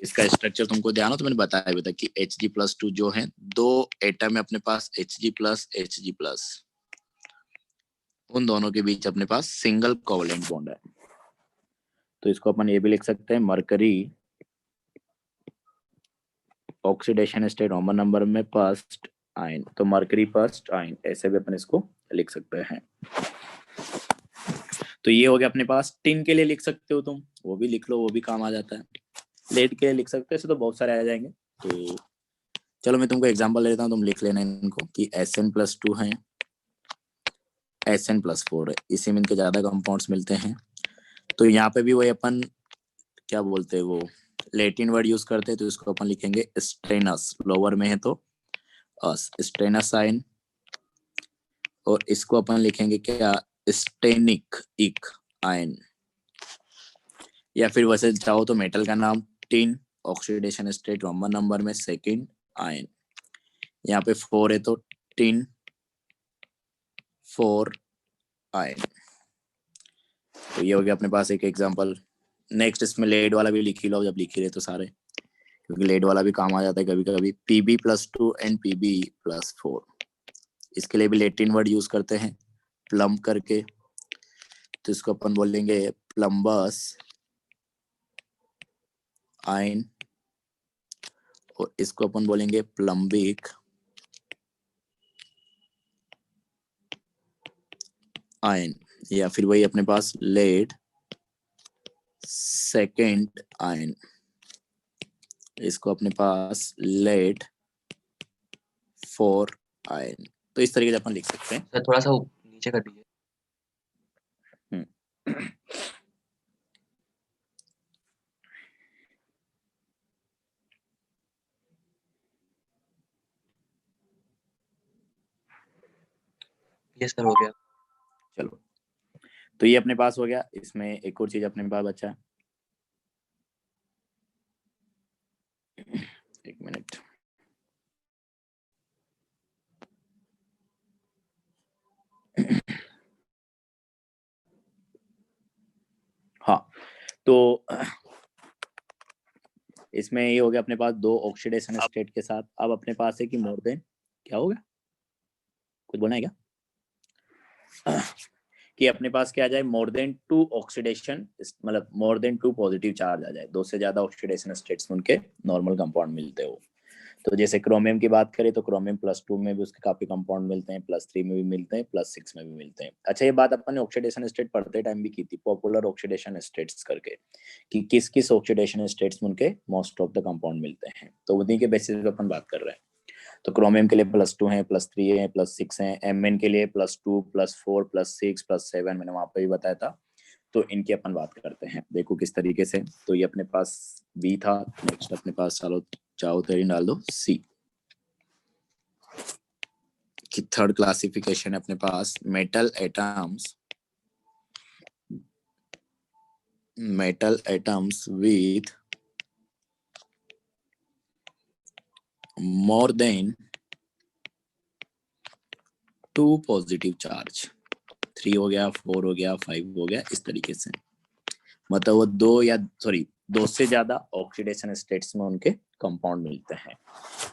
इसका स्ट्रक्चर तुमको ध्यान हो तो मैंने बताया भी था कि Hg+2 जो है, 2 एटम है अपने पास Hg+, उन दोनों के बीच अपने पास सिंगल कोवलेंट बॉन्ड है, तो इसको अपन ये भी लिख सकते हैं mercury oxidation state Roman number में फर्स्ट आयन, तो मरकरी फर्स्ट आयन ऐसे भी अपन इसको लिख सकते हैं। तो ये हो गया अपने पास। टिन के लिए लिख सकते हो तुम, वो भी लिख लो, वो भी काम आ जाता है। लेड के लिए लिख सकते हो, ऐसे तो बहुत सारे आ जाएंगे। तो चलो मैं तुमको एग्जांपल देता हूँ, तुम लिख लेना इनको कि Sn+2 है, Sn+4 है, इसी में इनके ज्यादा कंपाउंड्स मिलते हैं। तो यहाँ पे भी वही अपन क्या बोलते हैं, वो लैटिन वर्ड यूज करते हैं, तो इसको अपन लिखेंगे स्टेनस, लोअर में है तो अस, स्टेनस आयन, और इसको अपन लिखेंगे क्या, स्टेनिक इक आयन। या फिर वैसे चाहो तो मेटल का नाम tin, oxidation state Roman number में सेकंड आयन, यहाँ पे 4 है तो टिन 4 आयन। तो ये हो गया अपने पास एक एग्जांपल। नेक्स्ट इसमें लेड वाला भी लिख ही लो, जब लिख ही रहे तो सारे, क्योंकि लेड वाला भी काम आ जाता है कभी कभी। Pb+2 एंड Pb+4, इसके लिए भी लैटिन वर्ड यूज करते हैं प्लम करके, तो इसको अपन बोलेंगे प्लम्बस आयन, और इसको अपन बोलेंगे प्लम्बिक आयन। या फिर वही अपने पास लेड सेकेंड आयन, इसको अपने पास लेड 4 आयन। तो इस तरीके से अपन लिख सकते हैं। सर थोड़ा सा नीचे कर दीजिए। ये सर हो गया। चलो तो ये अपने पास हो गया। इसमें एक और चीज अपने पास बचा है, एक मिनट। हाँ, तो इसमें ये हो गया अपने पास दो ऑक्सीडेशन स्टेट के साथ। अब अपने पास है कि मोर देन, क्या हो गया, कुछ बोलना है क्या? कि अपने पास क्या आ जाए, मोर देन 2 ऑक्सीडेशन, मतलब मोर देन 2 पॉजिटिव चार्ज आ जाए, 2 से ज्यादा ऑक्सीडेशन स्टेट्स में उनके नॉर्मल कंपाउंड मिलते हो। तो जैसे क्रोमियम की बात करें तो क्रोमियम +2 में भी उसके काफी कंपाउंड मिलते हैं, +3 में भी मिलते हैं, +6 में भी मिलते हैं। अच्छा, ये बात अपन ने ऑक्सीडेशन स्टेट पढ़ते टाइम भी की थी, पॉपुलर ऑक्सीडेशन स्टेट्स करके, कि किस किस ऑक्सीडेशन स्टेट्स में उनके मोस्ट ऑफ द कंपाउंड मिलते हैं। तो उन्हीं के बेसिस पे अपन बात कर रहे हैं। तो क्रोमियम के लिए +2 है, +3 है, +6 है। Mn के लिए +2, +4, +6, +7 मैंने वहां पे भी बताया था। तो इनकी अपन बात करते हैं, देखो किस तरीके से। तो ये अपने पास बी था, नेक्स्ट अपने पास चलो चाहो तेरी डाल दो सी की थर्ड क्लासिफिकेशन है अपने पास metal atoms with more than 2 positive charge, 3 हो गया, 4 हो गया, 5 हो गया, इस तरीके से। मतलब वो दो से ज्यादा ऑक्सीडेशन स्टेट्स में उनके कंपाउंड मिलते हैं।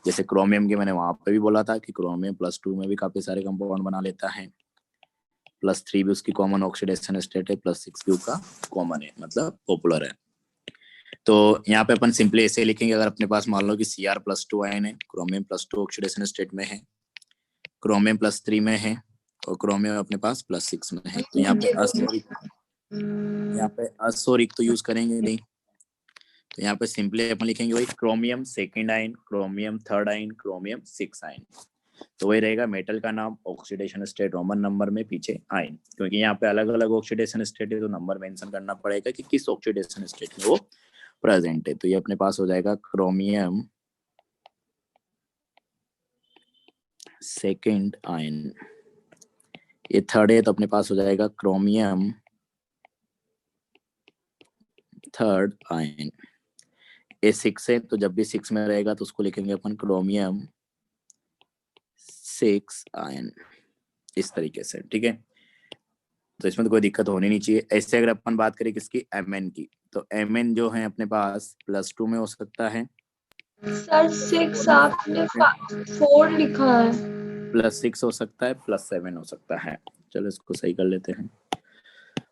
जैसे क्रोमियम के मैंने वहां पे भी बोला था कि क्रोमियम +2 में भी काफी सारे कंपाउंड बना लेता है, +3 भी उसकी कॉमन ऑक्सीडेशन स्टेट है, +6 भी उसका कॉमन है, मतलब पॉपुलर है। तो यहाँ पे अपन सिंपली ऐसे लिखेंगे, अगर अपने पास मान लो कि Cr+2 आयन है, क्रोमियम +2 ऑक्सीडेशन स्टेट में है, क्रोमियम +3 में है और क्रोमियम अपने पास +6 में है। तो यहाँ पे असोरिक तो यूज करेंगे नहीं। तो यहाँ पे सिंपली अपन लिखेंगे वही chromium second ion, chromium third ion, chromium 6 ion. तो वही रहेगा मेटल का नाम, ऑक्सीडेशन स्टेट रोमन नंबर में, पीछे आयन, क्योंकि यहाँ पे अलग अलग ऑक्सीडेशन स्टेट है तो नंबर मेंशन करना पड़ेगा कि किस ऑक्सीडेशन स्टेट में वो प्रेजेंट है। तो ये अपने पास हो जाएगा क्रोमियम सेकेंड आयन। ये थर्ड है तो अपने पास हो जाएगा क्रोमियम थर्ड आयन। ये 6 है तो जब भी 6 में रहेगा तो उसको लिखेंगे अपन क्रोमियम 6 आयन, इस तरीके से, ठीक है। तो इसमें तो कोई दिक्कत होनी नहीं चाहिए। ऐसे अगर अपन बात करें किसकी, Mn की, तो Mn जो है अपने पास +2 में हो सकता है, सर 6 आपने 4 लिखा है। +6 हो सकता है, +7 हो सकता है। चलो इसको सही कर लेते हैं।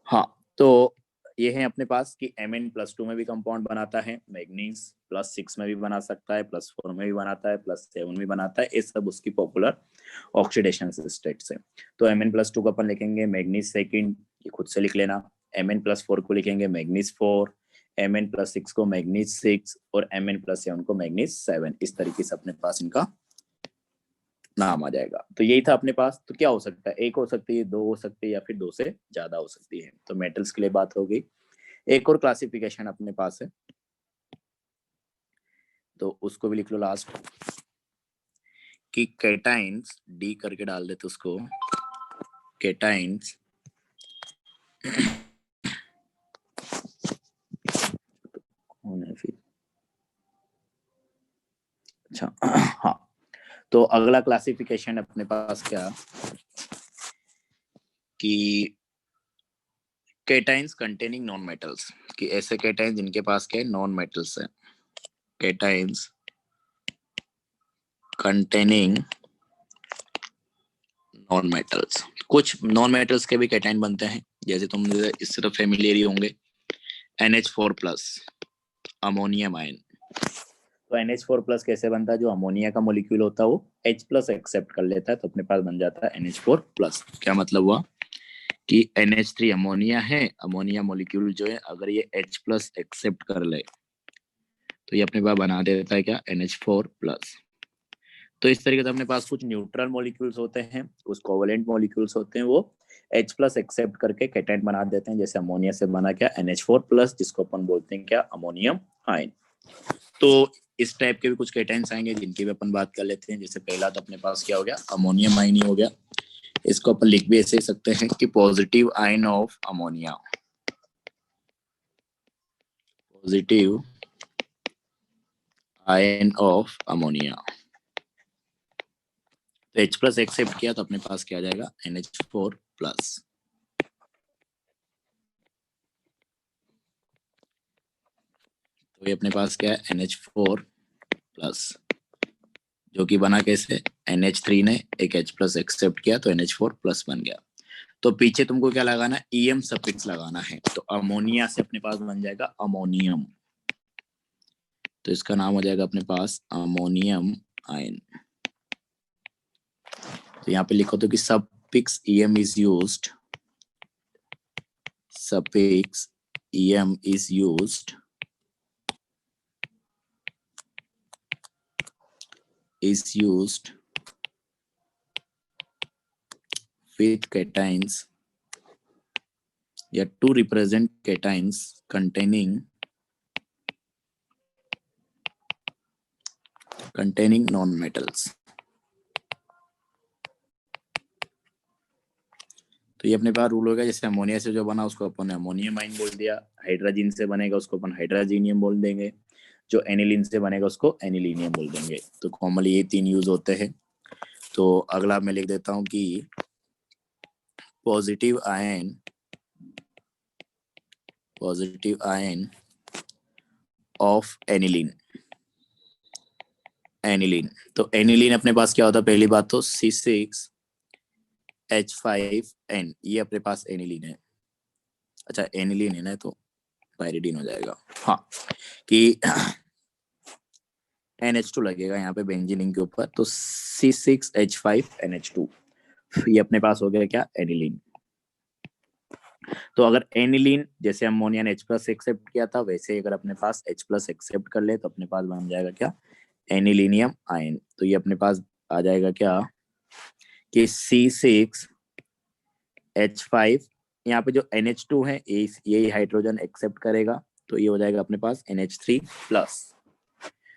हाँ, तो ये है अपने पास कि Mn +2 में भी कंपाउंड बनाता है, मैग्नीज +6 में भी बना सकता है, +4 में भी बनाता है, +7 में भी बनाता है। ये सब उसकी पॉपुलर ऑक्सीडेशन स्टेट्स है। तो Mn+2 को अपन लिखेंगे मैग्नीज सेकेंड, ये खुद से लिख लेना। Mn+4 को लिखेंगे मैग्नीज 4, Mn+6 को मैग्नीज 6 और Mn+7 को मैग्नीज 7। इस तरीके से अपने पास इनका नाम आ जाएगा। तो यही था अपने पास। तो क्या हो सकता है, एक हो सकती है, 2 हो सकती है, या फिर 2 से ज्यादा हो सकती है। तो मेटल्स के लिए बात हो गई। एक और क्लासिफिकेशन अपने पास है तो उसको भी लिख लो लास्ट, कि कैटाइन्स, डी करके डाल देते उसको, कैटाइन्स कौन है फिर, अच्छा हाँ। तो अगला क्लासिफिकेशन अपने पास क्या, कि कैटाइन्स कंटेनिंग नॉन मेटल्स, कि ऐसे कैटाइन्स जिनके पास क्या है, नॉन मेटल्स है। कैटाइन्स कंटेनिंग नॉन मेटल्स, कुछ नॉन मेटल्स के भी कैटाइन बनते हैं, जैसे तुम इससे तो फेमिलियर ही होंगे, NH4+, अमोनियम आयन। तो NH4+ कैसे बनता है, जो अमोनिया का मॉलिक्यूल होता है वो H+ एक्सेप्ट कर लेता है तो अपने पास बन जाता है NH4+। क्या मतलब हुआ कि NH3 अमोनिया है, अमोनिया मॉलिक्यूल जो है अगर ये H+ एक्सेप्ट कर ले तो ये अपने पास बना देता है क्या, NH4+। तो इस तरीके से अपने पास कुछ न्यूट्रल मॉलिक्यूल्स होते हैं, कुछ कोवेलेंट मॉलिक्यूल्स होते हैं, वो H+ एक्सेप्ट करके कैटाइन बना देते हैं। जैसे अमोनिया से बना क्या, NH4+, जिसको अपन बोलते हैं क्या, अमोनियम आयन। तो इस टाइप के भी कुछ कैटाइन्स आएंगे जिनकी भी अपन बात कर लेते हैं। जैसे पहला तो अपने पास क्या हो गया, अमोनियम आयन ही हो गया। इसको अपन लिख भी ऐसे सकते हैं कि positive ion of ammonia, positive ion of ammonia. तो H प्लस एक्सेप्ट किया तो अपने पास क्या आ जाएगा, NH4 प्लस। तो ये अपने पास क्या है, NH4 प्लस, जो कि बना कैसे, NH3 ने एक H प्लस एक्सेप्ट किया तो NH4 प्लस बन गया। तो पीछे तुमको क्या लगाना, EM सफिक्स लगाना है। तो अमोनिया से अपने पास बन जाएगा अमोनियम, तो इसका नाम हो जाएगा अपने पास अमोनियम आयन। तो यहाँ पे लिखो तो कि suffix EM is used, suffix EM is used with cations या to represent cations containing non-metals। तो ये अपने पास रूल हो गया, जैसे अमोनिया से जो बना उसको अपन अमोनियम आयन बोल दिया, हाइड्रोजन से बनेगा उसको अपन हाइड्रोजीनियम बोल देंगे, जो एनिलीन से बनेगा उसको एनिलीनियम बोल देंगे। तो कॉमनली ये 3 यूज होते हैं। तो अगला मैं लिख देता हूँ कि पॉजिटिव आयन ऑफ एनिलीन। तो एनिलीन अपने पास क्या होता है, पहली बात तो C6H5N, ये अपने पास एनिलीन है। अच्छा एनिलीन है ना, तो पायरिडीन हो जाएगा। हाँ कि NH2 लगेगा यहाँ पे बेंजीन के ऊपर, तो C6H5NH2, ये अपने पास हो गया क्या, एनिलीन। तो अगर एनिलीन जैसे अमोनिया ने H प्लस एक्सेप्ट किया था, वैसे अगर अपने पास H प्लस एक्सेप्ट कर ले तो अपने पास बन जाएगा क्या, एनिलीनियम आयन। तो ये अपने पास आ जाएगा क्या कि C6H5, यहाँ पे जो NH2 है यही हाइड्रोजन एक्सेप्ट करेगा, तो ये हो जाएगा अपने पास NH3 प्लस।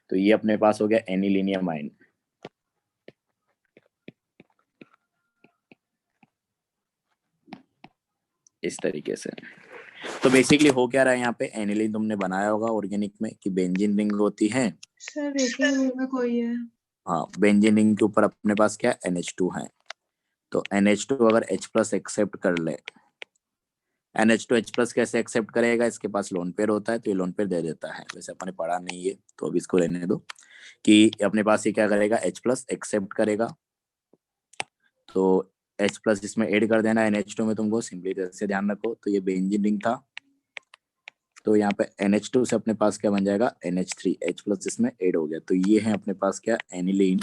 तो ये अपने पास हो गया एनिलीनियम आयन। इस तरीके से। तो बेसिकली हो क्या रहा है यहाँ पे, एनिलीन तुमने बनाया होगा ऑर्गेनिक में कि बेंजीन रिंग होती है। सर वेटिंग रूम में कोई है? हाँ, बेंजीन रिंग के ऊपर अपने पास क्या NH2 है। तो NH2 अगर H प्लस एक्सेप्ट कर ले, NH2 H प्लस कैसे एक्सेप्ट करेगा, इसके पास लोन पेयर होता है तो ये लोन पेयर दे देता है। वैसे अपने पढ़ा नहीं है तो अभी इसको रहने दो, कि अपने पास ये क्या करेगा, H प्लस एक्सेप्ट करेगा तो H प्लस इसमें ऐड कर देना NH2 में। तुमको सिंपली से ध्यान रखो, तो ये बेंजीन रिंग था, तो यहाँ पे NH2 से अपने पास क्या बन जाएगा, NH3, H प्लस इसमें ऐड हो गया। तो ये है अपने पास क्या, एनिलीन।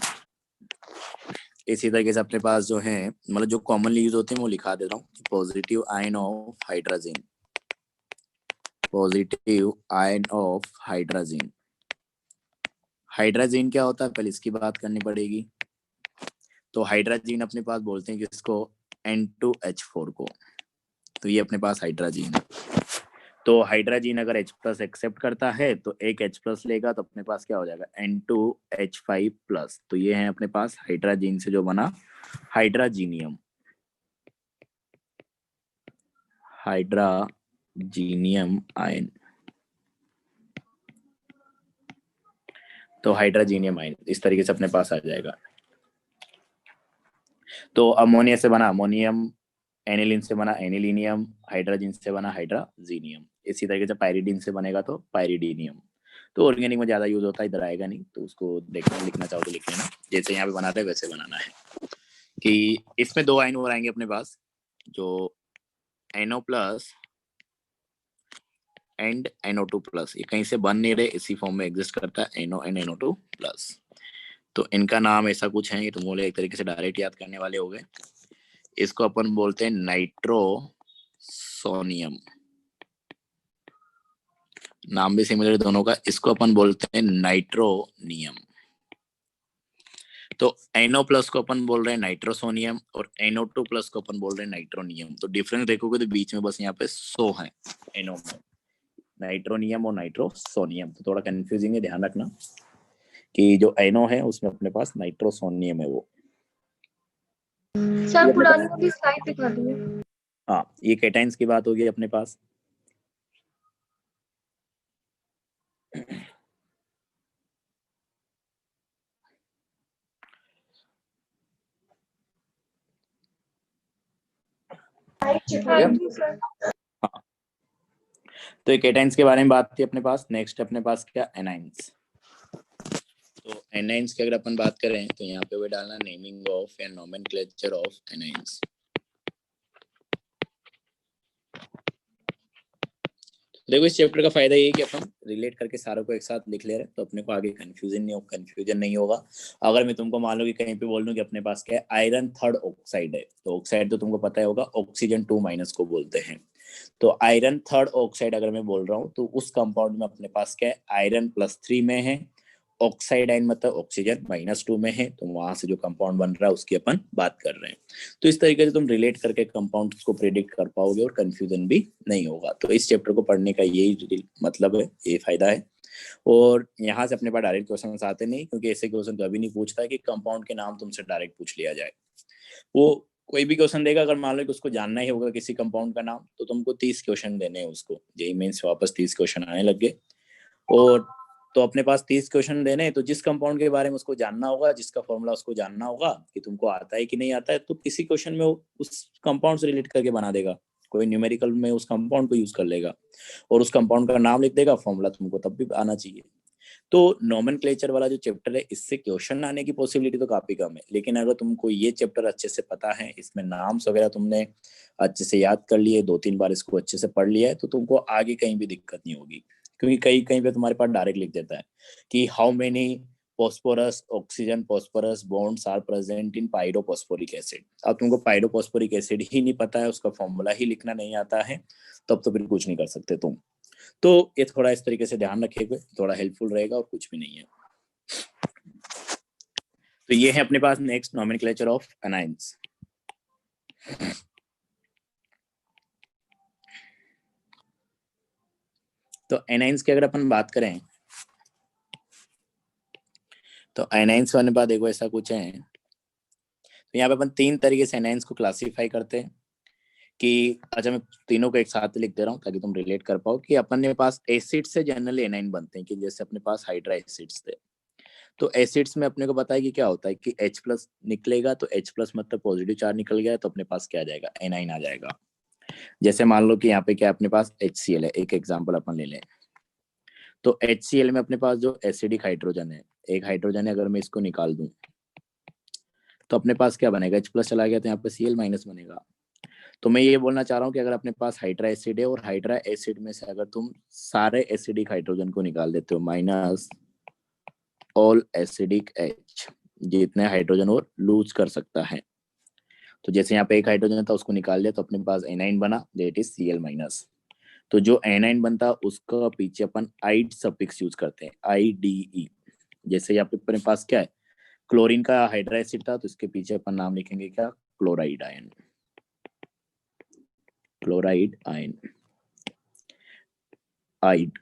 इसी तरीके से अपने पास जो है, मतलब जो कॉमनली यूज होते हैं वो लिखा देता हूँ, positive ion of hydrogen, positive ion of hydrogen. Hydrogen क्या होता है, पहले इसकी बात करनी पड़ेगी। तो हाइड्रोजन अपने पास बोलते हैं किसको, N2H4 को। तो ये अपने पास हाइड्रोजन है। तो हाइड्रोजन अगर H प्लस एक्सेप्ट करता है तो एक H प्लस लेगा, तो अपने पास क्या हो जाएगा, N2H5 प्लस। तो ये है अपने पास हाइड्रोजन से जो बना हाइड्रोजीनियम, हाइड्रोजीनियम आयन। तो हाइड्रोजीनियम आयन इस तरीके से अपने पास आ जाएगा। तो अमोनिया से बना अमोनियम, एनिलीन से बना एनिलीनियम, हाइड्रोजन से बना हाइड्रोजीनियम। इसी तरीके से पायरिडीन से बनेगा तो पायरिडीनियम। तो ऑर्गेनिक में ज्यादा यूज होता है, इधर आएगा नहीं, तो उसको देखना, लिखना चाहो तो लिख लेना, जैसे यहाँ पे बनाते हैं वैसे बनाना है। कि इसमें 2 आयन और आएंगे अपने पास, जो NO plus and NO2 plus. ये कहीं से बन नहीं रहे, इसी फॉर्म में एग्जिस्ट करता है, NO एंड NO2 प्लस। तो इनका नाम ऐसा कुछ है, ये तुम बोले एक तरीके से डायरेक्ट याद करने वाले हो गए। इसको अपन बोलते हैं नाइट्रोसोनियम, नाम भी सिमिलर दोनों का। इसको अपन बोलते हैं नाइट्रोनियम। तो NO प्लस को अपन बोल रहे हैं नाइट्रोसोनियम और NO2 प्लस को अपन बोल रहे हैं नाइट्रोनियम। तो डिफरेंस देखोगे तो बीच में बस यहाँ पे सो है NO में, नाइट्रोनियम और नाइट्रोसोनियम। तो थोड़ा कंफ्यूजिंग है, ध्यान रखना कि जो NO है उसमें अपने पास नाइट्रोसोनियम है वो। सर पुरानी वाली स्लाइड दिखा दीजिए। हाँ, ये कैटाइंस की बात होगी अपने पास। हाँ जी सर। हाँ, तो ये केटाइंस के बारे में बात थी अपने पास। नेक्स्ट अपने पास क्या, एनाइंस। तो एनाइंस की अगर अपन बात करें तो यहाँ पे वो डालना नेमिंग ऑफ या नोमेनक्लेचर ऑफ एनाइंस। देखो इस चैप्टर का फायदा ये है कि अपन रिलेट करके सारों को एक साथ लिख ले रहे हैं, तो अपने को आगे कंफ्यूजन नहीं होगा। अगर मैं तुमको मान लो कि कहीं पे बोल दूं कि अपने पास क्या है, आयरन थर्ड ऑक्साइड है, तो ऑक्साइड तो तुमको पता ही होगा ऑक्सीजन 2- को बोलते हैं। तो आयरन थर्ड ऑक्साइड अगर मैं बोल रहा हूँ तो उस कंपाउंड में अपने पास क्या है, आयरन +3 में है, ऑक्साइड आयन मतलब ऑक्सीजन -2 में है, तो वहां से जो कंपाउंड बन रहा है उसकी अपन बात कर रहे हैं। तो इस तरीके से तुम रिलेट करके कंपाउंड्स को प्रेडिक्ट कर पाओगे और कंफ्यूजन भी नहीं होगा। तो इस चैप्टर को पढ़ने का यही मतलब है, ये फायदा है। और यहाँ से अपने पास डायरेक्ट क्वेश्चन आते नहीं, क्योंकि ऐसे क्वेश्चन कभी नहीं पूछता है कि कंपाउंड के नाम तुमसे डायरेक्ट पूछ लिया जाए। वो कोई भी क्वेश्चन देगा, अगर मान लो कि उसको जानना ही होगा किसी कंपाउंड का नाम, तो तुमको 30 क्वेश्चन देने हैं उसको। जेईई मेंस वापस 30 क्वेश्चन आने लग गए, और तो अपने पास 30 क्वेश्चन देने हैं, तो जिस कंपाउंड के बारे में उसको जानना होगा, जिसका फॉर्मूला उसको जानना होगा कि तुमको आता है कि नहीं आता है, तो किसी क्वेश्चन में उस कंपाउंड से रिलेट करके बना देगा, कोई न्यूमेरिकल में उस कंपाउंड को यूज कर लेगा और उस कंपाउंड का नाम लिख देगा, फॉर्मूला तुमको तब भी आना चाहिए। तो नोमेनक्लेचर वाला जो चैप्टर है, इससे क्वेश्चन आने की पॉसिबिलिटी तो काफी कम है, लेकिन अगर तुमको ये चैप्टर अच्छे से पता है, इसमें नाम्स वगैरह तुमने अच्छे से याद कर लिए, 2-3 बार इसको अच्छे से पढ़ लिया है, तो तुमको आगे कहीं भी दिक्कत नहीं होगी। क्योंकि कहीं पे तुम्हारे पास डायरेक्ट लिख देता है कि how many phosphorus oxygen phosphorus bonds are present in pyrophosphoric acid. अब तुमको पायरोफॉस्फोरिक एसिड ही नहीं पता है, उसका फॉर्मूला ही लिखना नहीं आता है, तब तो फिर कुछ नहीं कर सकते तुम। तो ये थोड़ा इस तरीके से ध्यान रखिएगा, थोड़ा हेल्पफुल रहेगा और कुछ भी नहीं है। तो ये है अपने पास नेक्स्ट नोमेनक्लेचर ऑफ एनाइंस। तो एनाइंस की अगर अपन बात करें तो एनाइंस वाले बाद देखो ऐसा कुछ है। तो यहाँ पे अपन 3 तरीके से एनाइंस को क्लासिफाई करते हैं कि, अच्छा मैं तीनों को एक साथ लिख दे रहा हूँ ताकि तुम रिलेट कर पाओ कि अपने पास एसिड से जनरली एनाइन बनते हैं, कि जैसे अपने पास हाइड्रा एसिड्स थे, तो एसिड्स में अपने को पता है कि क्या होता है कि H+ निकलेगा, तो H+ मतलब पॉजिटिव चार्ज निकल गया, तो अपने पास क्या आ जाएगा, एनाइन आ जाएगा। जैसे मान लो कि यहाँ पे क्या अपने पास HCl है, एक एग्जाम्पल अपन ले लें। तो HCl में अपने पास जो एसिडिक हाइड्रोजन है, एक हाइड्रोजन है, अगर मैं इसको निकाल दूं तो अपने पास क्या बनेगा, H+ चला गया तो यहाँ पे Cl- बनेगा। तो मैं ये बोलना चाह रहा हूँ कि अगर अपने पास हाइड्रा एसिड है और हाइड्रा एसिड में से अगर तुम सारे एसिडिक हाइड्रोजन को निकाल देते हो, माइनस ऑल एसिडिक H, जितने हाइड्रोजन और लूज कर सकता है, तो जैसे यहाँ पे एक हाइड्रोजन था उसको निकाल लिया तो अपने पास एनाइन बना, दैट इज Cl-। तो जो एनाइन बनता उसका पीछे अपन आइड सफिक्स यूज करते हैं, IDE। जैसे यहाँ पे अपने पास क्या है, क्लोरीन का हाइड्रा एसिड था, तो इसके पीछे अपन नाम लिखेंगे क्या, क्लोराइड आयन, क्लोराइड आयन, आइड।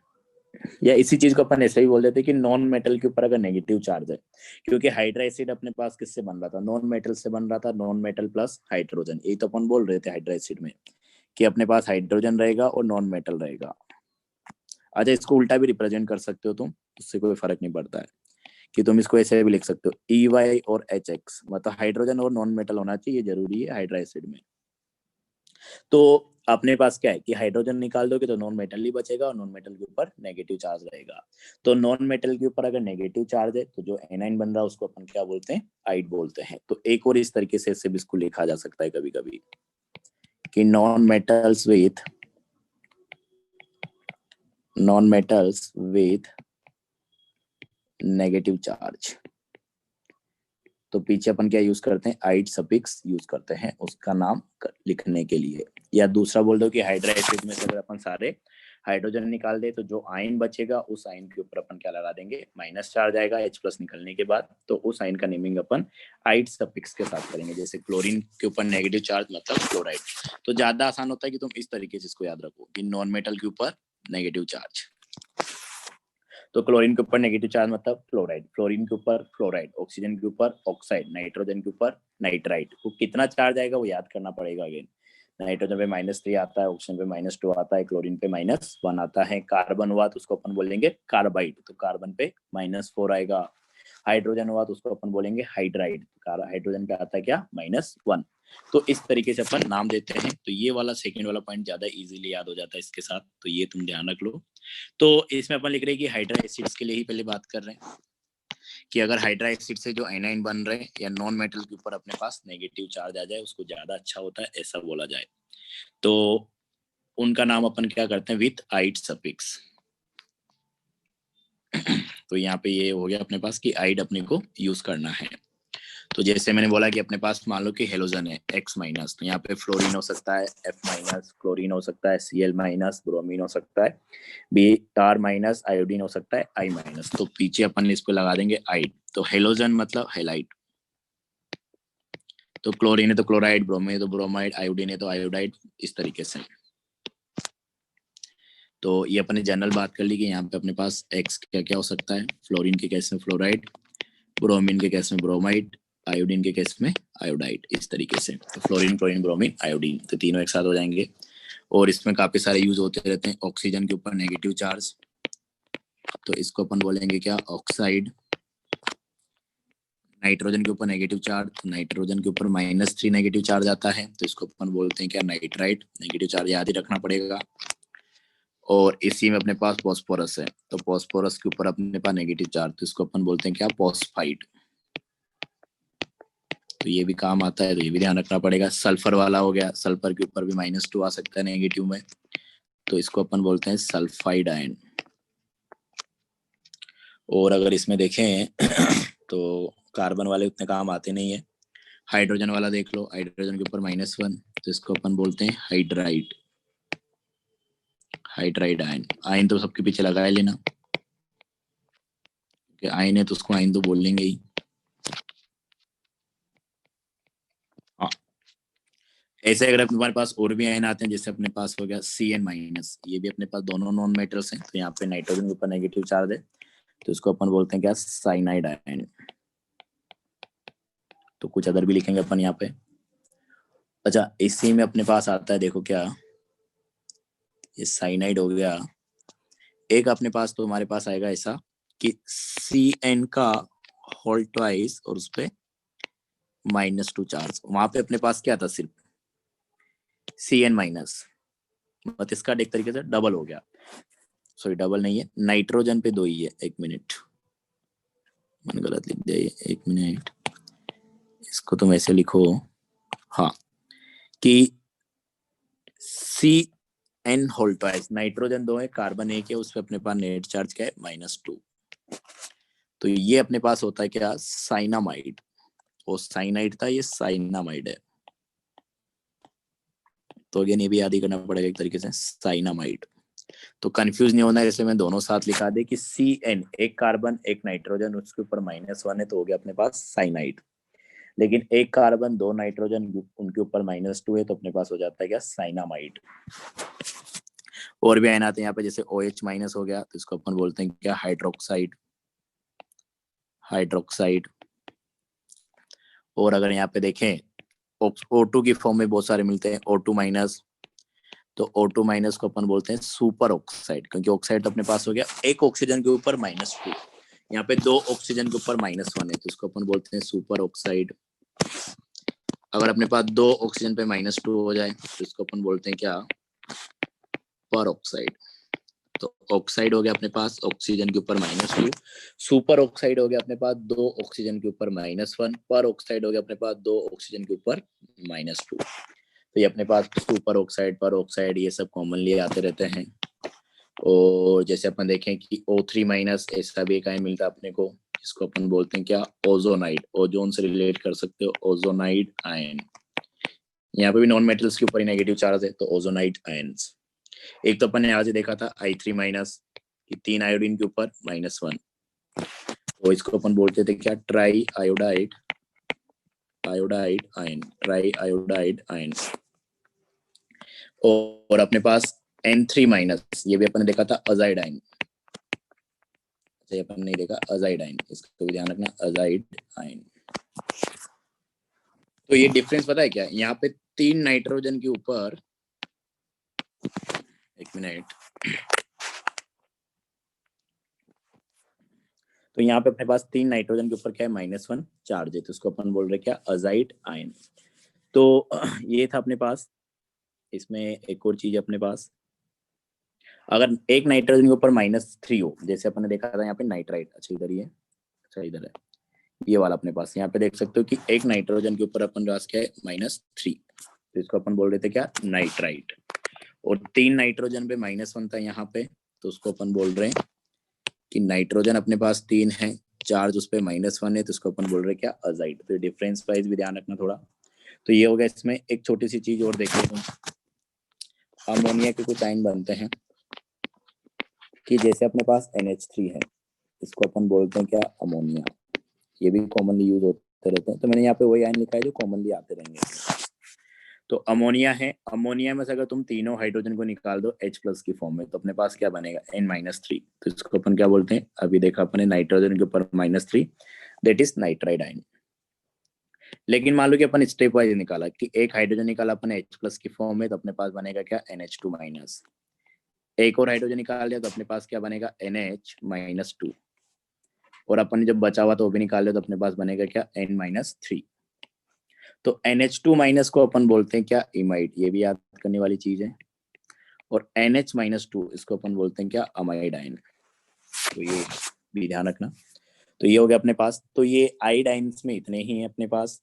या इसी चीज को अपन ऐसे ही बोल देते हैं कि नॉन मेटल के ऊपर अगर नेगेटिव चार्ज है, क्योंकि हाइड्रा एसिड अपने पास किससे बन रहा था, नॉन मेटल से बन रहा था, नॉन मेटल प्लस हाइड्रोजन, यही तो अपन बोल रहे थे हाइड्रा एसिड में कि अपने पास हाइड्रोजन रहेगा और नॉन मेटल रहेगा। अच्छा इसको उल्टा भी रिप्रेजेंट कर सकते हो तुम, उससे कोई फर्क नहीं पड़ता है, कि तुम इसको ऐसे भी लिख सकते हो EY और HX, मतलब हाइड्रोजन और नॉन मेटल होना चाहिए, जरूरी है हाइड्रा एसिड में। तो अपने पास क्या है कि हाइड्रोजन निकाल दोगे तो नॉन मेटल ही बचेगा और नॉन मेटल के ऊपर नेगेटिव चार्ज रहेगा। तो नॉन मेटल के ऊपर अगर नेगेटिव चार्ज है तो जो एनाइन बन रहा है उसको अपन क्या बोलते हैं, आइड बोलते हैं। तो एक और इस तरीके से इसको लिखा जा सकता है कभी कभी कि non metals with negative charge, तो पीछे अपन क्या यूज करते हैं, आइड सफिक्स यूज करते हैं उसका नाम लिखने के लिए। या दूसरा बोल दो कि हाइड्रा एसिड में से अगर अपन सारे हाइड्रोजन निकाल दे तो जो आयन बचेगा उस आयन के ऊपर अपन क्या लगा देंगे, माइनस चार्ज आएगा H+ निकलने के बाद, तो उस आयन का नेमिंग अपन आइड सफिक्स के साथ करेंगे। जैसे क्लोरीन के ऊपर नेगेटिव चार्ज मतलब क्लोराइड। तो ज्यादा आसान होता है कि तुम इस तरीके से इसको याद रखो कि नॉन मेटल के ऊपर नेगेटिव चार्ज, तो क्लोरीन के ऊपर नेगेटिव चार्ज मतलब क्लोराइड, फ्लोरीन के ऊपर फ्लोराइड, ऑक्सीजन के ऊपर ऑक्साइड, नाइट्रोजन के ऊपर नाइट्राइड। वो कितना चार्ज आएगा वो याद करना पड़ेगा। अगेन नाइट्रोजन पे -3 आता है, ऑक्सीजन पे -2 आता है, क्लोरीन पे -1 आता है, कार्बन हुआ तो उसको अपन बोलेंगे कार्बाइड, तो कार्बन पे -4 आएगा, हाइड्रोजन हुआ तो उसको अपन बोलेंगे हाइड्राइड, हाइड्रोजन पे आता है क्या, -1। तो इस तरीके से अपन नाम देते हैं। तो ये वाला सेकंड वाला पॉइंट ज्यादा इजीली याद हो जाता है इसके साथ, तो ये तुम ध्यान रख लो। तो इसमें अपन लिख रहे हैं कि हाइड्रा एसिड्स के लिए ही पहले बात कर रहे हैं कि अगर हाइड्रा एसिड से जो आयनाइन बन रहे हैं या नॉन मेटल के ऊपर अपने पास नेगेटिव चार्ज आ जाए उसको ज्यादा अच्छा होता है, ऐसा बोला जाए। तो उनका नाम अपन क्या करते हैं, विथ आइड सफिक्स। तो यहाँ पे ये हो गया अपने पास कि आइड अपने को यूज करना है। तो जैसे मैंने बोला कि अपने पास मान लो कि हेलोजन है X माइनस, तो यहाँ पे फ्लोरीन हो सकता है F माइनस, क्लोरीन हो सकता है Cl माइनस, ब्रोमीन हो सकता है Br माइनस, आयोडीन हो सकता है I माइनस। तो पीछे अपन इस पे लगा देंगे आइड। तो हेलोजन मतलब हेलाइड, तो क्लोरीन है तो क्लोराइड, ब्रोमीन है तो ब्रोमाइड, आयोडीन है तो आयोडाइड, इस तरीके से। तो ये अपने जनरल बात कर ली कि यहाँ पे अपने पास X क्या क्या हो सकता है, फ्लोरीन के केस में फ्लोराइड, ब्रोमीन के केस में ब्रोमाइड, आयोडीन के केस में आयोडाइड, इस तरीके से। तो फ्लोरीन, क्लोरीन, ब्रोमीन, आयोडीन, तो तीनों एक साथ हो जाएंगे। और इसमें काफी सारे यूज होते रहते हैं। ऑक्सीजन के ऊपर नेगेटिव चार्ज, तो इसको अपन बोलेंगे क्या, ऑक्साइड। नाइट्रोजन के ऊपर नेगेटिव चार्ज, नाइट्रोजन के ऊपर -3 नेगेटिव चार्ज आता है, तो इसको अपन बोलते हैं क्या, नाइट्राइट। नेगेटिव चार्ज याद ही रखना पड़ेगा। और इसी में अपने पास फॉस्फोरस है, तो फॉस्फोरस के ऊपर अपने पास नेगेटिव चार्ज, तो इसको अपन बोलते हैं क्या, फॉस्फाइड। तो ये भी काम आता है, तो ये भी ध्यान रखना पड़ेगा। सल्फर वाला हो गया, सल्फर के ऊपर भी -2 आ सकता है नेगेटिव में, तो इसको अपन बोलते हैं सल्फाइड आयन। और अगर इसमें देखें तो कार्बन वाले उतने काम आते नहीं है। हाइड्रोजन वाला देख लो, हाइड्रोजन के ऊपर -1, तो इसको अपन बोलते हैं हाइड्राइड। हाइड्राइड आयन, आयन तो सबके पीछे लगा लेना, आयन है तो उसको आयन तो बोलेंगे ही। हाँ, ऐसे अगर हमारे पास और भी आयन आते हैं, जैसे अपने पास हो गया Cn-, ये भी अपने पास दोनों नॉन मेटल्स हैं। तो यहाँ पे नाइट्रोजन के ऊपर नेगेटिव चार्ज है, तो इसको अपन बोलते हैं क्या, साइनाइड आयन। तो कुछ अदर भी लिखेंगे अपन यहाँ पे। अच्छा, इसी में अपने पास आता है, देखो क्या, ये साइनाइड हो गया। एक अपने पास तो हमारे पास आएगा ऐसा कि Cn का होल ट्वाइस और उस पे -2 चार्ज। वहां पे अपने पास क्या था, सिर्फ Cn-, मतलब इसका एक तरीके से डबल हो गया। सॉरी, डबल नहीं है, नाइट्रोजन पे 2 ही है। 1 मिनट, मैंने गलत लिख दिया ये, 1 मिनट, इसको तुम ऐसे लिखो, हाँ, कि Cn होल ट्वाइस, नाइट्रोजन 2 है, कार्बन 1 है, उस पे अपने पास नेट चार्ज क्या है, -2। तो ये अपने पास होता है क्या, साइनामाइड। और साइनाइड था, ये साइनामाइड है। तो अगेन ये भी याद ही करना पड़ेगा एक तरीके से, साइनामाइड। तो कंफ्यूज नहीं होना है, जैसे मैं दोनों साथ लिखा दे कि Cn, एक कार्बन एक नाइट्रोजन, उसके ऊपर -1 है, तो हो गया अपने पास साइनाइड। लेकिन एक कार्बन 2 नाइट्रोजन, उनके ऊपर -2 है, तो अपने पास हो जाता है क्या, साइनामाइड। और भी आयन आते हैं यहाँ पे, जैसे OH- हो गया, तो इसको अपन बोलते हैं क्या, हाइड्रोक्साइड। हाइड्रोक्साइड। और अगर यहाँ पे देखें, O2 की फॉर्म में बहुत सारे मिलते हैं, O2-, तो O2- को अपन बोलते हैं सुपर ऑक्साइड, क्योंकि ऑक्साइड तो अपने पास हो गया एक ऑक्सीजन के ऊपर -2, यहाँ पे 2 ऑक्सीजन के ऊपर -1 है, तो इसको अपन बोलते हैं सुपर ऑक्साइड। अगर अपने पास 2 ऑक्सीजन पे -2 हो जाए, तो इसको अपन बोलते हैं क्या, पर ऑक्साइड। तो ऑक्साइड हो गया अपने पास ऑक्सीजन के ऊपर -2, सुपर ऑक्साइड हो गया अपने पास 2 ऑक्सीजन के ऊपर -1, पर ऑक्साइड हो गया अपने पास 2 ऑक्सीजन के ऊपर -2। तो ये अपने पास सुपर ऑक्साइड, पर ऑक्साइड, ये सब कॉमनली आते रहते हैं। और जैसे अपन देखें कि O3- ऐसा भी एक आयन मिलता है अपने को, जिसको अपन बोलते हैं क्या, ओजोनाइड। ओजोन से रिलेट कर सकते हो, ओजोनाइड आयन। यहाँ पे भी नॉन मेटल्स के ऊपर ही नेगेटिव चार्ज है, तो ओजोनाइड आयंस। एक तो अपन ने आज ही देखा था I3- कि 3 आयोडीन के ऊपर -1, तो इसको अपन बोलते थे क्या, try iodide. Iodide ion, try iodide ion. और अपने पास N3-, ये भी अपन ने देखा था, अजाइड आयन। अपन नहीं देखा अजाइड आयन, इसको भी ध्यान रखना, अजाइड आयन। तो ये डिफरेंस पता है क्या, यहाँ पे 3 नाइट्रोजन के ऊपर, 1 मिनट, तो यहाँ पे अपने पास 3 नाइट्रोजन के ऊपर क्या है, -1 चार्ज है, तो इसको अपन बोल रहे क्या, अजाइड आयन। तो ये था अपने पास। इसमें एक और चीज अपने पास, अगर एक नाइट्रोजन के ऊपर -3 हो, जैसे अपन ने देखा था यहाँ पे नाइट्राइट, अच्छा इधर ही है, अच्छा इधर है, ये वाला अपने पास यहाँ पे देख सकते हो कि एक नाइट्रोजन के ऊपर अपन पास क्या है -3, तो इसको अपन बोल रहे थे क्या, नाइट्राइट। और 3 नाइट्रोजन पे -1 था यहाँ पे, तो उसको अपन बोल रहे हैं कि नाइट्रोजन अपने पास 3 है, चार्ज उस पर -1 है, तो उसको अपन बोल रहे हैं क्या, अजाइड। तो डिफरेंस वाइज भी ध्यान रखना थोड़ा। तो ये हो गया। इसमें एक छोटी सी चीज और देखिए तुम, अमोनिया के कुछ आयन बनते हैं कि जैसे अपने पास NH3 है, इसको अपन बोलते हैं क्या, अमोनिया। ये भी कॉमनली यूज होते रहते हैं, तो मैंने यहाँ पे वही आयन लिखा है जो कॉमनली आते रहेंगे। तो अमोनिया है, अमोनिया में से अगर तुम तीनों हाइड्रोजन को निकाल दो H+ की फॉर्म में, तो अपने पास क्या बनेगा, N-3। तो इसको अपन क्या बोलते हैं, अभी देखा अपने नाइट्रोजन के ऊपर -3, दैट इज नाइट्राइड आयन। लेकिन मान लो कि अपन स्टेप वाइज निकाला कि एक हाइड्रोजन निकाला अपन H+ की फॉर्म में, तो अपने पास बनेगा क्या, NH2-। एक और हाइड्रोजन निकाल लिया तो अपने पास क्या बनेगा, NH-2। और अपन ने जब बचा हुआ तो वो भी निकाल लिया तो अपने पास बनेगा क्या, N-3। तो NH2- को अपन बोलते हैं क्या, इमाइड। ये भी याद करने वाली चीज है। और NH-2 इसको अपन बोलते हैं क्या, अमाइड आयन। तो ये भी ध्यान रखना। तो ये हो गया अपने पास। तो ये आइडाइन्स में इतने ही हैं अपने पास।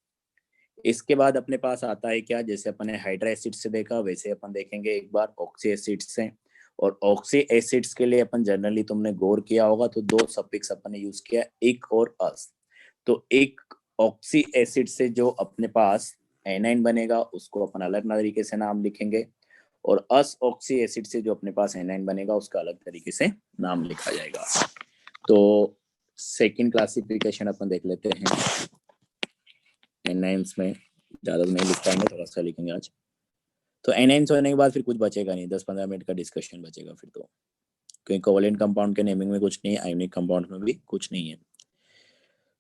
इसके बाद अपने पास आता है क्या, जैसे अपन ने हाइड्रा एसिड से देखा, वैसे अपन देखेंगे एक बार ऑक्सी एसिड्स से। और ऑक्सी एसिड्स के लिए अपन जनरली, तुमने गौर किया होगा तो 2 सफिक्स अपन ने यूज किया, इक और अस। तो एक ऑक्सी एसिड से जो अपने पास एनाइन बनेगा, उसको अपन अलग तरीके से नाम लिखेंगे। और अस ऑक्सी एसिड से जो अपने पास एनाइन बनेगा, उसका अलग तरीके से नाम लिखा जाएगा। तो सेकंड क्लासिफिकेशन अपन देख लेते हैं। एनाइन्स में ज्यादा नहीं लिख पाएंगे, थोड़ा सा लिखेंगे आज। तो एनाइन्स होने के बाद फिर कुछ बचेगा नहीं, 10-15 मिनट का डिस्कशन बचेगा फिर तो, क्योंकि कोवलेंट कंपाउंड के नेमिंग में कुछ नहीं है, आयोनिक कंपाउंड में भी कुछ नहीं है।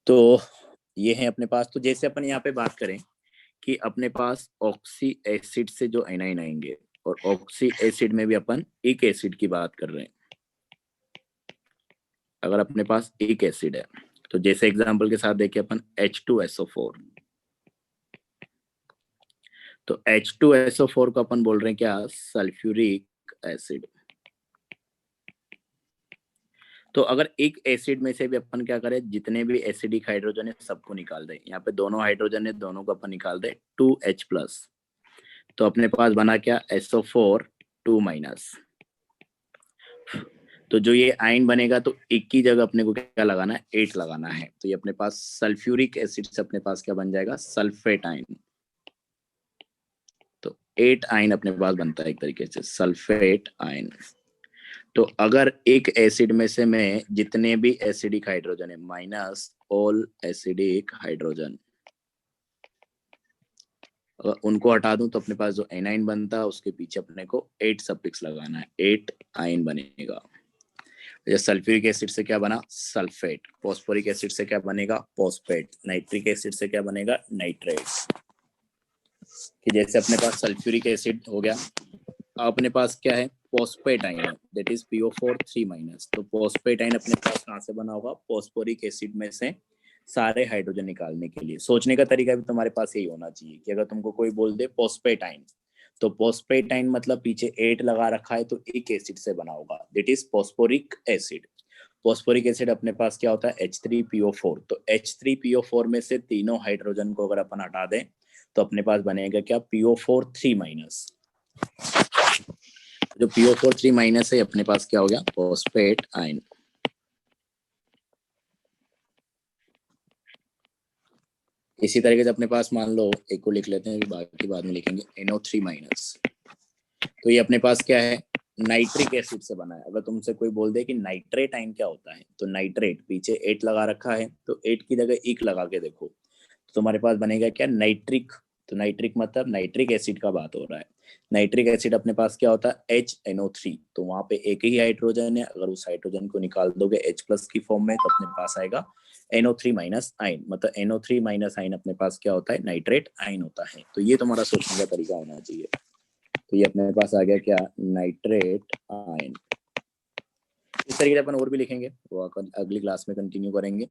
तो ये है अपने पास। तो जैसे अपन यहाँ पे बात करें कि अपने पास ऑक्सी एसिड से जो एनाइन आएंगे, और ऑक्सी एसिड में भी अपन एक एसिड की बात कर रहे हैं। अगर अपने पास एक एसिड है, तो जैसे एग्जांपल के साथ देखिए अपन H2SO4। तो H2SO4 को अपन बोल रहे हैं क्या, सल्फ्यूरिक एसिड। तो अगर एक एसिड में से भी अपन क्या करें, जितने भी एसिडिक हाइड्रोजन है सबको निकाल दे। यहाँ पे दोनों हाइड्रोजन है, दोनों को अपन निकाल दे 2H+। तो अपने पास बना क्या, SO4 2-। तो जो ये आयन बनेगा, तो एक की जगह अपने को क्या लगाना है, 8 लगाना है। तो ये अपने पास सल्फ्यूरिक एसिड से अपने पास क्या बन जाएगा, सल्फेट आयन। तो 8 आयन अपने पास बनता है एक तरीके से, सल्फेट आयन। तो अगर एक एसिड में से मैं जितने भी एसिडिक हाइड्रोजन है, माइनस ऑल एसिडिक हाइड्रोजन, अगर उनको हटा दूं तो अपने पास जो एनाइन बनता है, उसके पीछे अपने को 8 सफिक्स लगाना है, 8 आयन बनेगा। जैसे सल्फ्यूरिक एसिड से क्या बना, सल्फेट। फॉस्फोरिक एसिड से क्या बनेगा, फॉस्फेट। नाइट्रिक एसिड से क्या बनेगा, नाइट्रेट। कि जैसे अपने पास सल्फ्यूरिक एसिड हो गया, अपने पास क्या है, फॉस्फेट आयन है, दैट इज PO4 3-। तो फॉस्फेट आयन अपने पास कहाँ से बना होगा, फॉस्फोरिक एसिड में से सारे हाइड्रोजन निकालने के लिए। सोचने का तरीका भी तुम्हारे पास यही होना चाहिए कि अगर तुमको कोई बोल दे फॉस्फेट आयन, तो फॉस्फेट आयन मतलब पीछे 8 लगा रखा है, तो एक एसिड से बना होगा, that is phosphoric acid. Phosphoric acid अपने पास क्या होता है, H3PO4। तो H3PO4 में से तीनों हाइड्रोजन को अगर अपन हटा दें, तो अपने पास बनेगा क्या, PO4 3-। जो PO4 3- है, अपने पास क्या हो गया, फॉस्फेट आयन। इसी तरीके से अपने पास मान लो एक को लिख लेते हैं, बाकी बाद में लिखेंगे, NO3-। तो ये अपने पास क्या है, नाइट्रिक एसिड से बना है। अगर तुमसे कोई बोल दे कि नाइट्रेट आयन क्या होता है, तो नाइट्रेट पीछे 8 लगा रखा है, तो 8 की जगह 1 लगा के देखो, तो तुम्हारे पास बनेगा क्या, नाइट्रिक। तो नाइट्रिक मतलब नाइट्रिक एसिड का बात हो रहा है। नाइट्रिक एसिड अपने पास क्या होता है, HNO3। तो वहां पे एक ही हाइड्रोजन है, अगर उस हाइड्रोजन को निकाल दोगे H+ की फॉर्म में, तो अपने पास आएगा NO3- आयन। मतलब NO3- आयन अपने पास क्या होता है, नाइट्रेट आयन होता है। तो ये तुम्हारा सोचने का तरीका होना चाहिए। तो ये अपने पास आ गया क्या, नाइट्रेट आयन। इस तरीके से अपन और भी लिखेंगे, वो अगली क्लास में कंटिन्यू करेंगे।